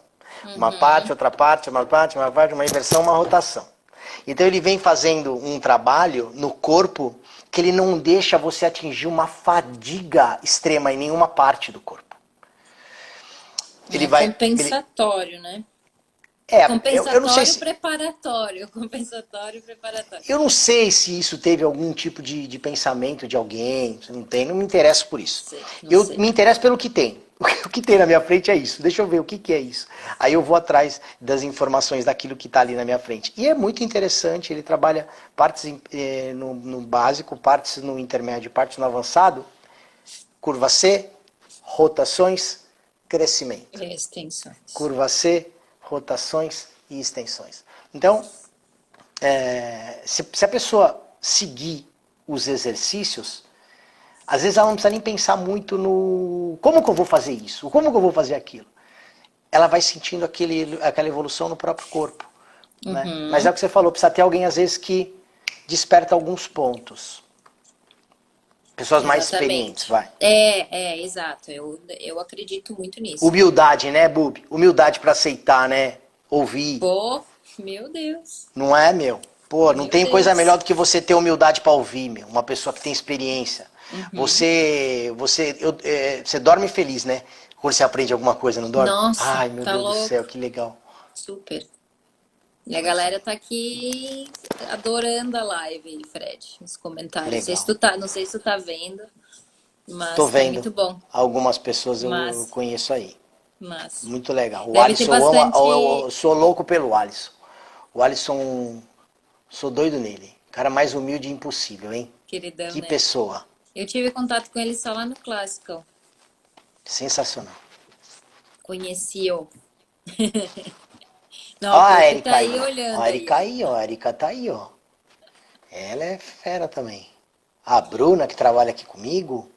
Uma parte, Uhum. outra parte, uma parte, uma inversão, uma rotação. Então ele vem fazendo um trabalho no corpo que ele não deixa você atingir uma fadiga extrema em nenhuma parte do corpo. Ele É vai, ele, compensatório, né? eu não sei Compensatório se preparatório. Compensatório preparatório. eu não sei se isso teve algum tipo de pensamento de alguém, se não tem, não me interesso por isso. Sei, não Eu sei. me interesso pelo que tem. O que tem na minha frente é isso. Deixa eu ver o que é isso. Aí eu vou atrás das informações daquilo que está ali na minha frente. E é muito interessante, ele trabalha partes no básico, partes no intermédio, partes no avançado. Curva C, rotações, crescimento. Extensões. Curva C, rotações e extensões. Então, se a pessoa seguir os exercícios, às vezes ela não precisa nem pensar muito no como que eu vou fazer isso, como que eu vou fazer aquilo. Ela vai sentindo aquela evolução no próprio corpo. Né? Mas é o Uhum. que você falou, precisa ter alguém às vezes que desperta alguns pontos. Pessoas mais experientes, Exatamente. vai. Exato. Eu acredito muito nisso. Humildade, né, Bub? Humildade para aceitar, né? Ouvir. Pô, meu Deus. Não é, meu? Pô, não Meu tem coisa Deus. melhor do que você ter humildade para ouvir, meu. Uma pessoa que tem experiência. Uhum. Você dorme feliz, né? Quando você aprende alguma coisa, não dorme? Nossa, Ai, meu tá Deus do céu, louco. que legal. Super. E a Pois galera é, tá aqui adorando a live aí, Fred, nos comentários. legal. Não sei se tu tá vendo, Tô mas tá vendo. muito bom. Algumas pessoas eu Mas, conheço aí. mas. Muito legal. O Deve ter Alisson, bastante, eu sou louco pelo Alisson. O Alisson, sou doido nele. Cara mais humilde e impossível, hein? queridão, Que né? pessoa. Eu tive contato com ele só lá no Classical. Sensacional. Conheci-o. Ó Não, o a Puff tá Erika aí aí, ó. Ó olhando a aí, Erika ó. aí, ó. A Erika tá aí, ó. Ela é fera também. A Bruna, que trabalha aqui comigo,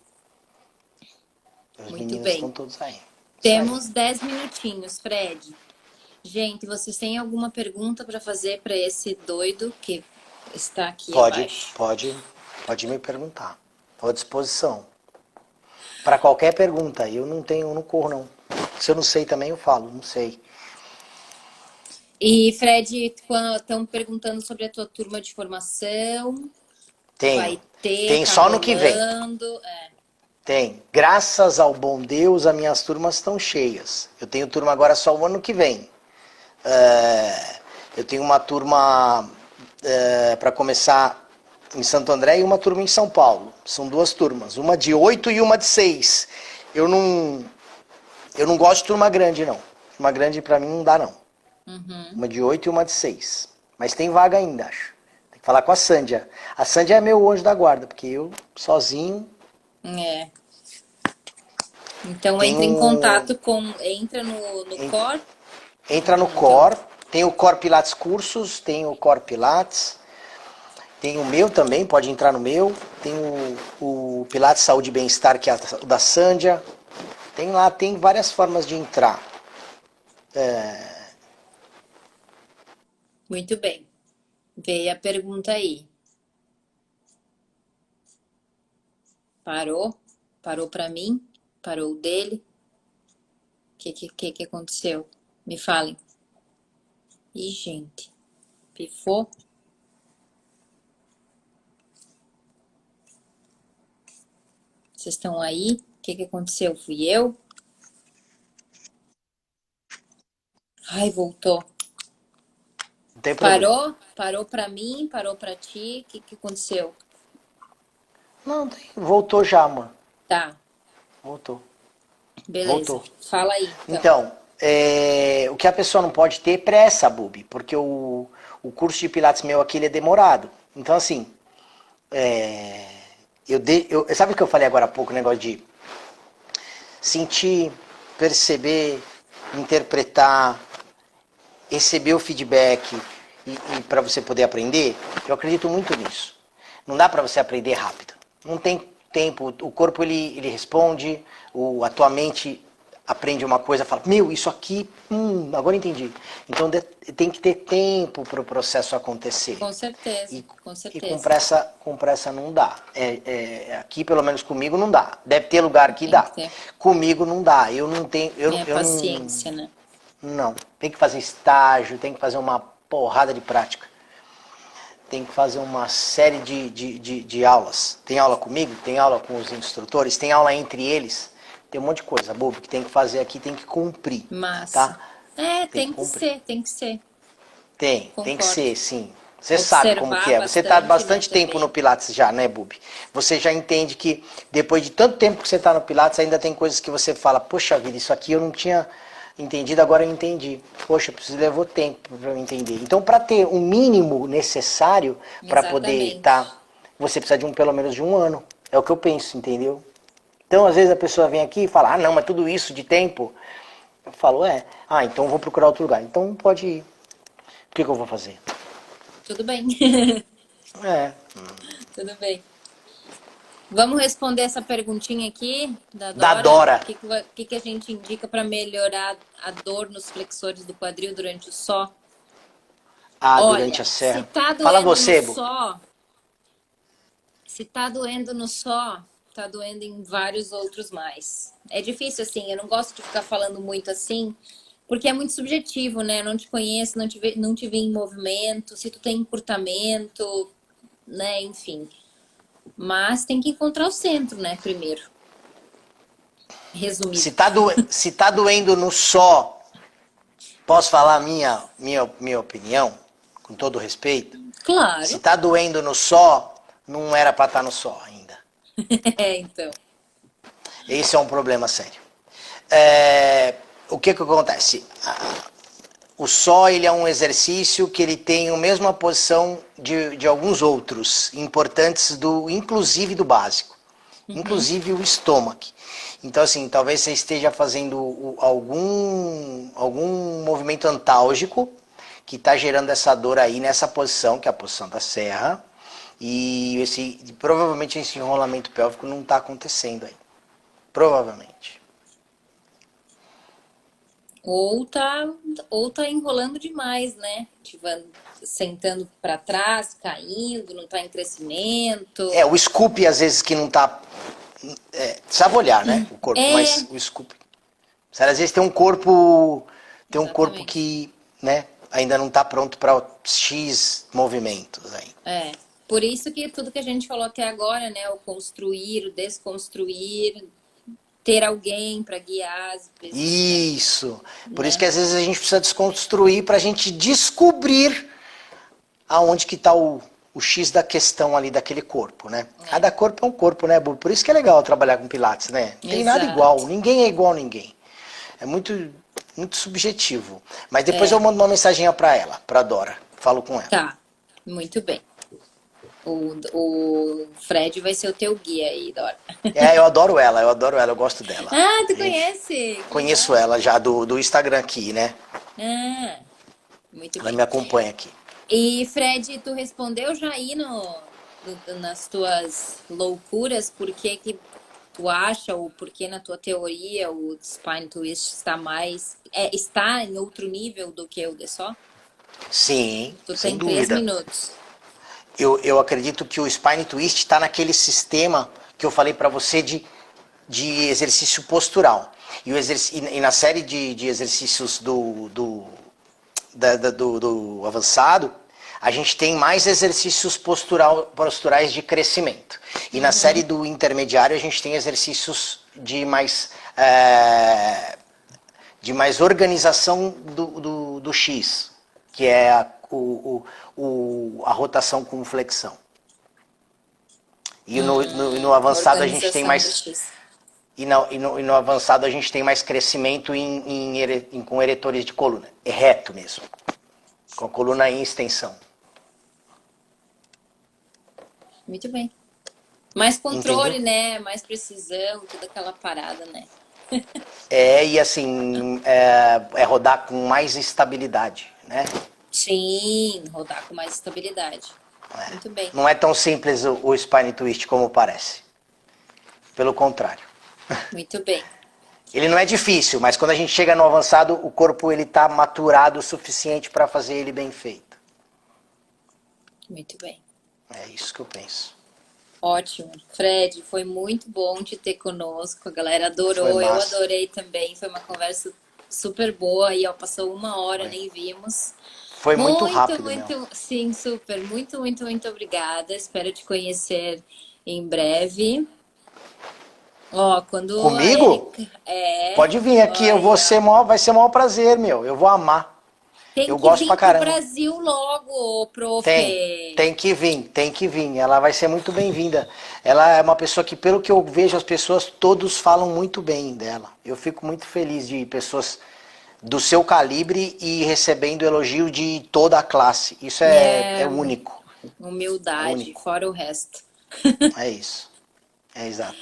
os Muito meninos estão bem. todos aí. Isso aí. Temos 10 minutinhos, Fred. Gente, vocês têm alguma pergunta para fazer para esse doido que está aqui Pode, abaixo? pode, pode me perguntar. Estou à disposição. Para qualquer pergunta, eu não corro não. Se eu não sei também, eu falo, não sei. E, Fred, estão perguntando sobre a tua turma de formação. Tenho. Vai ter, Tem tá só no que vem. rolando. É, Tem. Graças ao bom Deus, as minhas turmas estão cheias. Eu tenho turma agora só o ano que vem. Eu tenho uma turma para começar em Santo André e uma turma em São Paulo. São duas turmas, uma de 8 e uma de 6. Eu não, eu não gosto de turma grande, não. Turma grande para mim não dá, não. uhum, Uma de 8 e uma de 6. Mas tem vaga ainda, acho. Tem que falar com a Sândia. A Sândia é meu anjo da guarda, porque eu sozinho é. Então entra em tenho. contato com. Entra no Core. Entra no Então, Core. Tem o Core Pilates Cursos, tem o Core Pilates. Tem o meu também, pode entrar no meu. Tem o Pilates Saúde e Bem-Estar, que é o da Sândia. Tem lá, tem várias formas de entrar. muito bem. Veio a pergunta aí. Parou? Parou para mim? Parou dele? O que aconteceu? Me falem. Ih, gente. Pifou? Vocês estão aí? O que aconteceu? Fui eu? Ai, voltou. Não tem problema. Parou? Parou pra mim? Parou pra ti? O que aconteceu? Não, voltou já, mano. Tá, Voltou. beleza. Voltou. Fala aí, então. Então, o que a pessoa não pode ter é pressa, Bubi, porque o curso de Pilates meu aqui ele é demorado. Então, assim, sabe o que eu falei agora há pouco, o negócio de sentir, perceber, interpretar, receber o feedback e para você poder aprender? Eu acredito muito nisso. Não dá para você aprender rápido. Não tem tempo. O corpo ele responde, a tua mente aprende uma coisa, fala, meu, isso aqui, agora entendi. Então tem que ter tempo para o processo acontecer. Com certeza, E, com e certeza. com pressa não dá. Aqui, pelo menos comigo, não dá. Deve ter lugar que Tem dá. que ter Comigo não dá. Eu não tenho. Eu não. paciência, né? Não. Tem que fazer estágio, tem que fazer uma porrada de prática. Tem que fazer uma série de aulas. Tem aula comigo, tem aula com os instrutores, tem aula entre eles. Tem um monte de coisa, bobo, que tem que fazer aqui, tem que cumprir, Massa. tá? É, Tem que tem que cumprir. ser, tem que ser. Tem que Concordo. ser, sim. Você sabe como que Observar é. Você está há bastante, né, bastante tempo no também. Pilates já, né, Bubi? Você já entende que depois de tanto tempo que você está no Pilates, ainda tem coisas que você fala, poxa vida, isso aqui eu não tinha entendido, agora eu entendi. Poxa, preciso levou tempo para eu entender. Então, para ter o mínimo necessário para poder estar, Exatamente. você precisa de pelo menos de um ano. É o que eu penso, entendeu? Então, às vezes a pessoa vem aqui e fala, ah, não, mas tudo isso de tempo. Eu falo, então eu vou procurar outro lugar. Então pode ir. O que eu vou fazer? Tudo bem. É, Tudo bem. Vamos responder essa perguntinha aqui da da Dora. Dora. O que a gente indica para melhorar a dor nos flexores do quadril durante o só? Durante a Olha, se serra. tá Fala doendo no você, Bu. só, se tá doendo no só, tá doendo em vários outros mais. É difícil assim, eu não gosto de ficar falando muito assim, Porque é muito subjetivo, né? Eu não te conheço, não te vi em movimento, se tu tem encurtamento, né? Enfim. Mas tem que encontrar o centro, né? Primeiro. Resumido. Se tá doendo no só, posso falar a minha opinião, com todo respeito? Se Claro. tá doendo no só, não era para estar no só ainda. É, então. Esse é um problema sério. É, o que acontece? O só ele é um exercício que ele tem a mesma posição de alguns outros importantes, inclusive do básico. Uhum. Inclusive o estômago. Então, assim, talvez você esteja fazendo algum movimento antálgico que está gerando essa dor aí nessa posição, que é a posição da serra. E provavelmente esse enrolamento pélvico não está acontecendo aí. Provavelmente. Ou tá, ou tá enrolando demais, né? Sentando para trás, caindo, não tá em crescimento. O scoop às vezes que não está. Sabe olhar, né? O corpo, mas É, o scoop. Às vezes tem um corpo exatamente. que, né, ainda não está pronto para X movimentos aí. É. Por isso que tudo que a gente falou até agora, né? O construir, o desconstruir, ter alguém para guiar, às vezes, Isso. Por isso né? que às vezes a gente precisa desconstruir para a gente descobrir aonde que está o X da questão ali daquele corpo, né? É, Cada corpo é um corpo, né, Bu? Por isso que é legal trabalhar com Pilates, né? Não tem nada igual, exato. ninguém é igual a ninguém. É muito subjetivo. Mas depois eu É, mando uma mensaginha para ela, para Dora. Falo com ela. tá. Muito bem. O Fred vai ser o teu guia aí, Dora. Eu adoro ela, eu gosto dela. Ah, A tu gente conhece? Que conheço legal. ela já do Instagram aqui, né? Ah, muito Ela bem. me acompanha aqui. E Fred, tu respondeu já aí nas tuas loucuras por que que tu acha ou por que na tua teoria o Spine Twist está em outro nível do que o de só? Sim, Tu sem tem 3 minutos. Eu acredito que o Spine Twist está naquele sistema que eu falei para você de exercício postural. E na série de exercícios do avançado, a gente tem mais exercícios posturais de crescimento. E na série Uhum. do intermediário, a gente tem exercícios de mais organização do X, que é a rotação com flexão. E no avançado a gente tem Organização do mais. X. E no avançado a gente tem mais crescimento com eretores de coluna. É reto mesmo. Com a coluna em extensão. Muito bem. Mais Entendeu? controle, né? Mais precisão, toda aquela parada, né? E assim, é rodar com mais estabilidade, né? Sim, rodar com mais estabilidade. Muito bem. Não é tão simples o spine twist como parece. Pelo contrário. Muito bem. Ele não é difícil, mas quando a gente chega no avançado, o corpo ele tá maturado o suficiente para fazer ele bem feito. Muito bem. É isso que eu penso. Ótimo. Fred, foi muito bom te ter conosco. A galera Foi adorou, eu massa. adorei também. Foi uma conversa super boa e ó, passou 1 hora, Foi. nem vimos. Foi muito Muito, rápido, meu. muito, sim, super. Muito, muito, muito obrigada. Espero te conhecer em breve. Ó, quando a Comigo? Erika. Pode vir aqui, Olha. vai ser o maior prazer, meu. Eu vou amar. Tem Eu que gosto pra vir pro caramba. Brasil logo, prof. Tem, tem que vir, tem que vir. Ela vai ser muito bem-vinda. Ela é uma pessoa que, pelo que eu vejo, as pessoas todos falam muito bem dela. Eu fico muito feliz de pessoas do seu calibre e recebendo elogio de toda a classe. Isso é É, único. É humildade, único. fora o resto. É isso. É exato.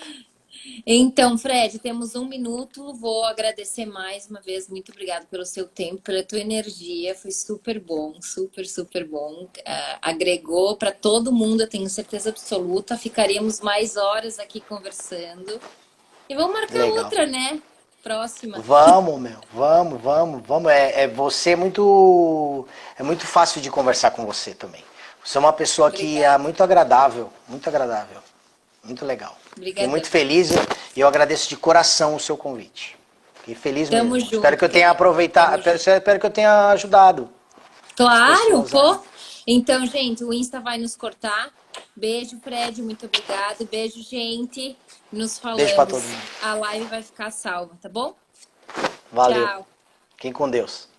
Então, Fred, temos 1 minuto. Vou agradecer mais uma vez. Muito obrigada pelo seu tempo, pela tua energia. Foi super bom, super, super bom. Agregou para todo mundo, eu tenho certeza absoluta. Ficaríamos mais horas aqui conversando. E vamos marcar Legal. outra, né? Próxima. Vamos, meu. Vamos, vamos, vamos. Você é muito fácil de conversar com você também. Você é uma pessoa que é Obrigada. muito agradável, muito agradável. Muito legal. Fiquei muito Obrigadão. feliz e eu agradeço de coração o seu convite. Fiquei feliz Tamo mesmo. junto, Espero que eu tenha querido. aproveitado, Tamo junto. espero que eu tenha ajudado as Claro, pessoas pô. a... Então, gente, o Insta vai nos cortar. Beijo, Fred, muito obrigado. Beijo, gente. Nos Beijo pra todo falamos. mundo. A live vai ficar salva, tá bom? Valeu. Tchau. Fiquem com Deus.